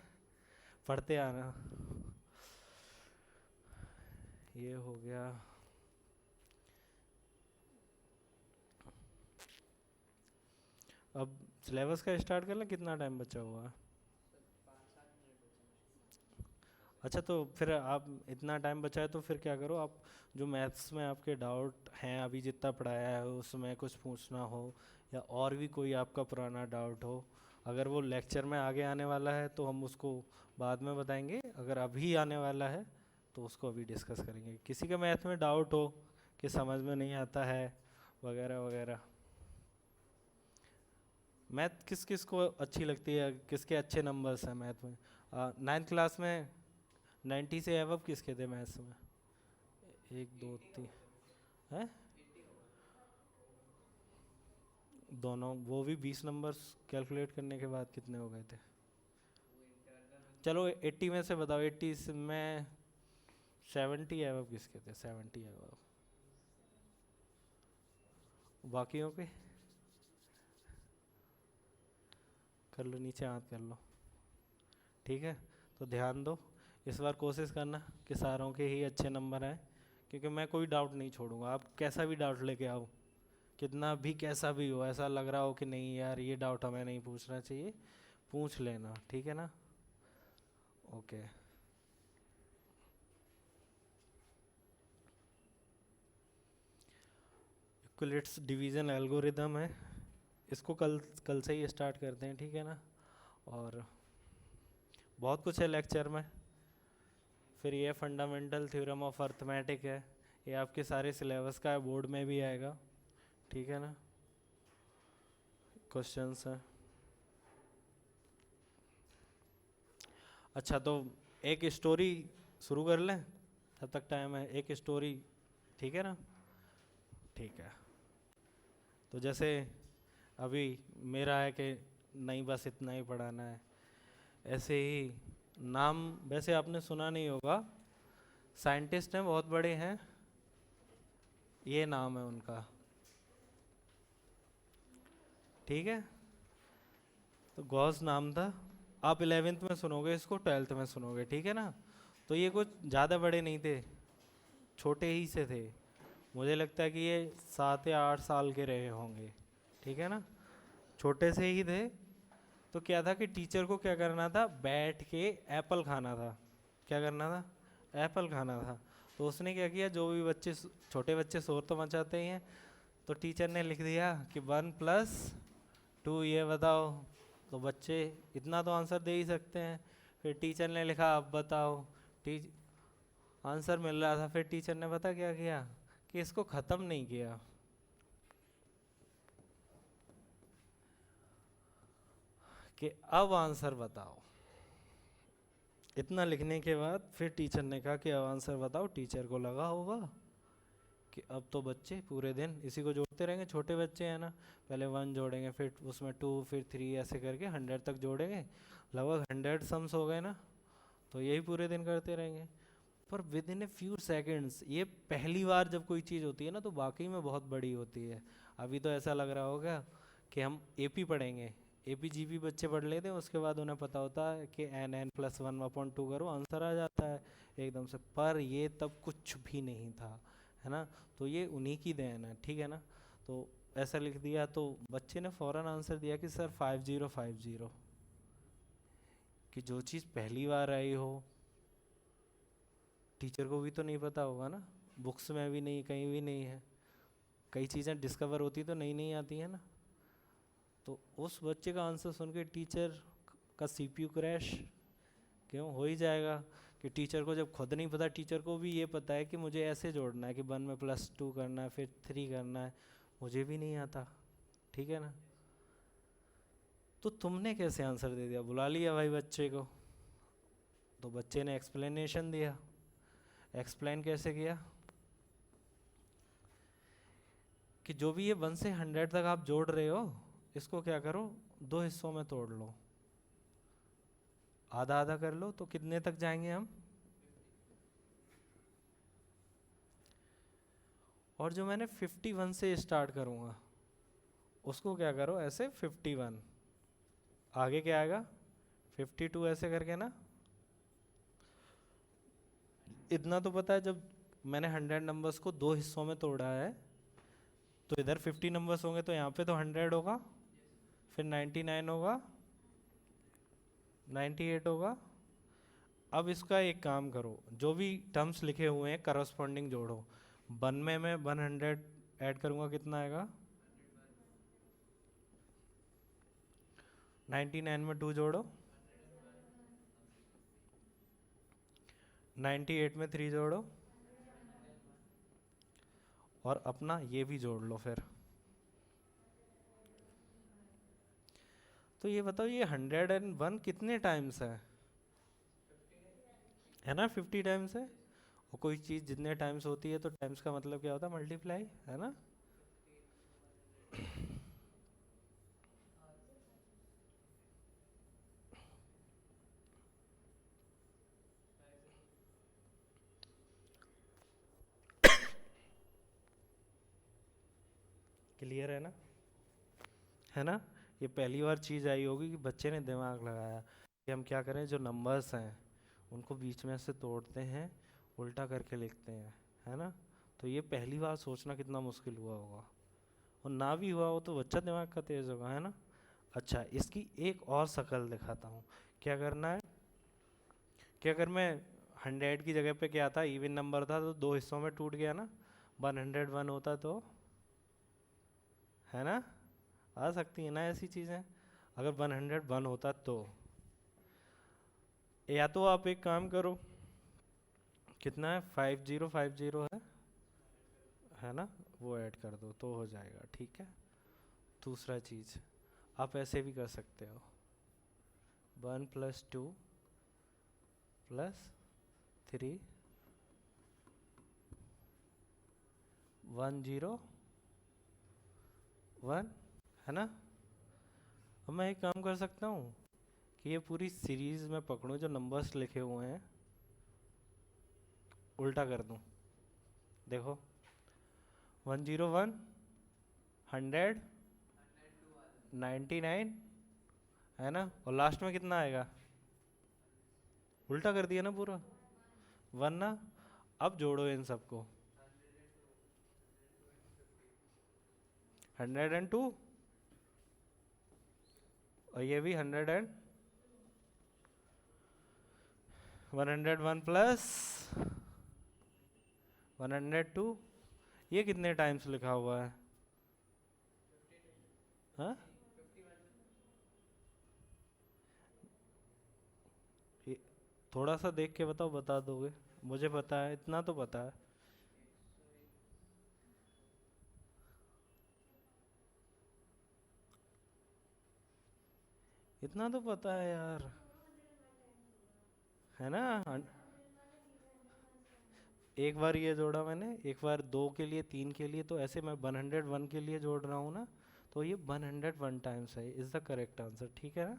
पढ़ते आना। ये हो गया। अब सिलेबस का स्टार्ट कर लें, कितना टाइम बचा हुआ है? अच्छा तो फिर आप इतना टाइम बचा है तो फिर क्या करो आप, जो मैथ्स में आपके डाउट हैं अभी जितना पढ़ाया है उसमें कुछ पूछना हो या और भी कोई आपका पुराना डाउट हो, अगर वो लेक्चर में आगे आने वाला है तो हम उसको बाद में बताएंगे, अगर अभी आने वाला है तो उसको अभी डिस्कस करेंगे। किसी का मैथ में डाउट हो कि समझ में नहीं आता है वगैरह वगैरह। मैथ किस किस को अच्छी लगती है, किसके अच्छे नंबर्स हैं मैथ में? नाइन्थ क्लास में 90 से एवब किसके थे मैथ्स में? एक दो तीन है। दोनों वो भी 20 नंबर्स कैलकुलेट करने के बाद कितने हो गए थे? चलो 80 में से बताओ, 80 में 70 है, किसके थे 70 है? बाकियों के कर लो, नीचे हाथ कर लो। ठीक है, तो ध्यान दो, इस बार कोशिश करना कि सारों के ही अच्छे नंबर आए, क्योंकि मैं कोई डाउट नहीं छोड़ूंगा। आप कैसा भी डाउट लेके आओ, कितना भी कैसा भी हो, ऐसा लग रहा हो कि नहीं यार ये डाउट हमें नहीं पूछना चाहिए, पूछ लेना, ठीक है ना? ओके। इक्विलेट्स डिवीजन एल्गोरिदम है, इसको कल कल से ही स्टार्ट करते हैं, ठीक है ना? और बहुत कुछ है लेक्चर में। फिर ये फंडामेंटल थ्योरम ऑफ अर्थमेटिक है, ये आपके सारे सिलेबस का है, बोर्ड में भी आएगा, ठीक है ना? क्वेश्चंस हैं। अच्छा, तो एक स्टोरी शुरू कर लें, तब तक टाइम है, एक स्टोरी, ठीक है ना? ठीक है, तो जैसे अभी मेरा है कि नहीं बस इतना ही पढ़ाना है, ऐसे ही नाम वैसे आपने सुना नहीं होगा, साइंटिस्ट हैं बहुत बड़े हैं, ये नाम है उनका, ठीक है? तो गॉस नाम था। आप 11th में सुनोगे इसको, 12th में सुनोगे, ठीक है ना? तो ये कुछ ज़्यादा बड़े नहीं थे, छोटे ही से थे, मुझे लगता है कि ये 7 या 8 साल के रहे होंगे, ठीक है ना? छोटे से ही थे। तो क्या था कि टीचर को क्या करना था, बैठ के एप्पल खाना था। क्या करना था? एप्पल खाना था। तो उसने क्या किया, जो भी बच्चे, छोटे बच्चे शोर तो मचाते ही हैं, तो टीचर ने लिख दिया कि 1+2 ये बताओ। तो बच्चे इतना तो आंसर दे ही सकते हैं। फिर टीचर ने लिखा अब बताओ, टीच आंसर मिल रहा था। फिर टीचर ने पता क्या किया कि इसको ख़त्म नहीं किया, कि अब आंसर बताओ। इतना लिखने के बाद फिर टीचर ने कहा कि अब आंसर बताओ। टीचर को लगा होगा कि अब तो बच्चे पूरे दिन इसी को जोड़ते रहेंगे, छोटे बच्चे हैं ना, पहले 1 जोड़ेंगे, फिर उसमें 2, फिर 3, ऐसे करके 100 तक जोड़ेंगे। लगभग 100 सम्स हो गए ना, तो यही पूरे दिन करते रहेंगे। पर with in a few seconds, ये पहली बार जब कोई चीज़ होती है ना, तो वाकई में बहुत बड़ी होती है। अभी तो ऐसा लग रहा होगा कि हम एपी पढ़ेंगे, एपी जीपी बच्चे पढ़ लेते हैं, उसके बाद उन्हें पता होता है कि n+1/2 करो, आंसर आ जाता है एकदम से। पर ये तब कुछ भी नहीं था, है ना? तो ये उन्हीं की देन है, ठीक है ना? तो ऐसा लिख दिया, तो बच्चे ने फ़ौरन आंसर दिया कि सर 5050, कि जो चीज़ पहली बार आई हो, टीचर को भी तो नहीं पता होगा ना, बुक्स में भी नहीं, कहीं भी नहीं है। कई चीज़ें डिस्कवर होती तो नई नई आती है ना। तो उस बच्चे का आंसर सुन के टीचर का सीपीयू क्रैश क्यों हो ही जाएगा, कि टीचर को जब खुद नहीं पता, टीचर को भी ये पता है कि मुझे ऐसे जोड़ना है कि 1 में +2 करना है, फिर 3 करना है, मुझे भी नहीं आता, ठीक है ना? तो तुमने कैसे आंसर दे दिया, बुला लिया भाई बच्चे को, तो बच्चे ने एक्सप्लेनेशन दिया। एक्सप्लेन कैसे किया कि जो भी ये 1 से 100 तक आप जोड़ रहे हो, इसको क्या करो, 2 हिस्सों में तोड़ लो, आधा आधा कर लो, तो कितने तक जाएंगे हम? और जो मैंने 51 से स्टार्ट करूँगा, उसको क्या करो ऐसे 51, आगे क्या आएगा 52, ऐसे करके ना। इतना तो पता है, जब मैंने 100 नंबर्स को 2 हिस्सों में तोड़ा है, तो इधर 50 नंबर्स होंगे, तो यहाँ पे तो 100 होगा, फिर 99 होगा, 98 होगा। अब इसका एक काम करो, जो भी टर्म्स लिखे हुए हैं करस्पॉन्डिंग जोड़ो। 1 में मैं 100 ऐड करूँगा, कितना आएगा? 99 में 2 जोड़ो, 98 में 3 जोड़ो, और अपना ये भी जोड़ लो फिर। तो ये बताओ, ये 101 कितने टाइम्स है ना? 50 टाइम्स है। और कोई चीज़ जितने टाइम्स होती है, तो टाइम्स का मतलब क्या होता है? मल्टीप्लाई, है ना? क्लियर है ना? ये पहली बार चीज़ आई होगी कि बच्चे ने दिमाग लगाया कि हम क्या करें, जो नंबर्स हैं उनको बीच में से तोड़ते हैं, उल्टा करके लिखते हैं, है ना? तो ये पहली बार सोचना कितना मुश्किल हुआ होगा, और ना भी हुआ हो तो बच्चा दिमाग का तेज होगा, है ना? अच्छा, इसकी एक और शक्ल दिखाता हूँ। क्या करना है कि अगर मैं 100 की जगह पे क्या था, इवन नंबर था, तो दो हिस्सों में टूट गया ना, 101 होता तो, है ना? आ सकती है ना ऐसी चीज़ें, अगर 101 होता तो। या तो आप एक काम करो, कितना है, 5050 है ना? वो ऐड कर दो तो हो जाएगा, ठीक है? दूसरा चीज़ आप ऐसे भी कर सकते हो, 1+2+3 101, है ना? अब मैं एक काम कर सकता हूँ कि ये पूरी सीरीज में पकड़ूं, जो नंबर्स लिखे हुए हैं उल्टा कर दूं। देखो, 101, 100, 99, है ना? और लास्ट में कितना आएगा? उल्टा कर दिया ना पूरा, 1 ना? अब जोड़ो इन सबको, 102, और ये भी 101 प्लस 102, ये कितने टाइम्स लिखा हुआ है? हाँ, ये थोड़ा सा देख के बताओ, बता दोगे? मुझे पता है, इतना तो पता है। इतना तो पता है यार, है ना? एक बार ये जोड़ा मैंने, एक बार 2 के लिए, 3 के लिए, तो ऐसे मैं 101 के लिए जोड़ रहा हूँ ना, तो ये 101 टाइम्स है, इज़ द करेक्ट आंसर, ठीक है ना?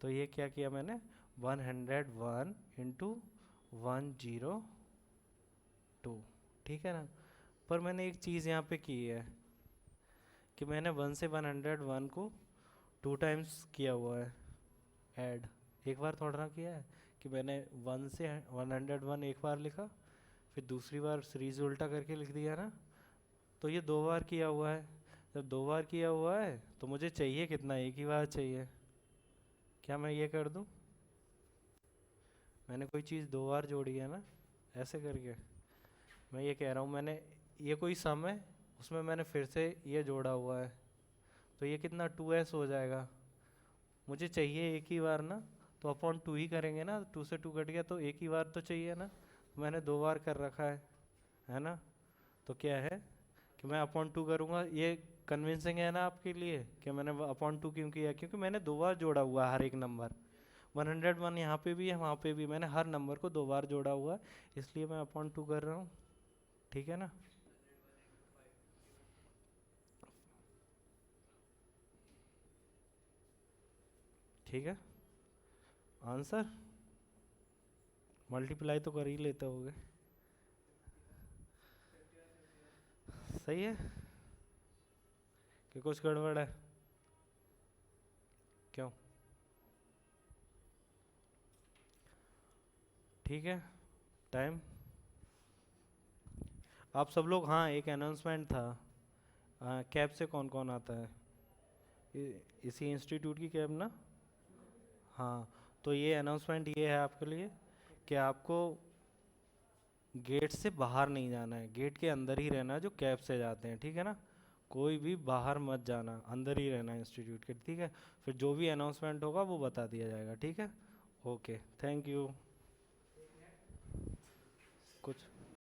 तो ये क्या किया मैंने, 101 इंटू 102, ठीक है ना? पर मैंने एक चीज़ यहाँ पे की है कि मैंने 1 से 101 को 2 टाइम्स किया हुआ है ऐड, एक बार थोड़ा ना किया है कि मैंने 1 से 101 एक बार लिखा, फिर दूसरी बार सीरीज उल्टा करके लिख दिया ना, तो ये 2 बार किया हुआ है। जब 2 बार किया हुआ है तो मुझे चाहिए कितना, एक ही बार चाहिए। क्या मैं ये कर दूं? मैंने कोई चीज़ 2 बार जोड़ी है ना, ऐसे करके मैं ये कह रहा हूँ, मैंने ये कोई सम है, उसमें मैंने फिर से ये जोड़ा हुआ है, तो ये कितना 2s हो जाएगा। मुझे चाहिए एक ही बार ना, तो अपॉन 2 ही करेंगे ना, 2 से 2 कट गया तो एक ही बार तो चाहिए ना, मैंने 2 बार कर रखा है ना? तो क्या है कि मैं अपॉन 2 करूँगा, ये कन्विंसिंग है ना आपके लिए कि मैंने अपॉन 2 क्यों किया? क्योंकि मैंने 2 बार जोड़ा हुआ है हर एक नंबर, 101 यहाँ पे भी है, वहाँ पे भी, मैंने हर नंबर को 2 बार जोड़ा हुआ है, इसलिए मैं अपॉन 2 कर रहा हूँ, ठीक है ना? ठीक है, आंसर मल्टीप्लाई तो कर ही लेते होगे, सही है कि कुछ गड़बड़ है? क्यों? ठीक है, टाइम, आप सब लोग, हाँ एक अनाउंसमेंट था, कैब से कौन कौन आता है? इसी इंस्टीट्यूट की कैब ना? हाँ, तो ये अनाउंसमेंट ये है आपके लिए कि आपको गेट से बाहर नहीं जाना है, गेट के अंदर ही रहना है जो कैब से जाते हैं, ठीक है ना? कोई भी बाहर मत जाना, अंदर ही रहना है इंस्टीट्यूट के, ठीक है? फिर जो भी अनाउंसमेंट होगा वो बता दिया जाएगा, ठीक है? Okay, thank you. कुछ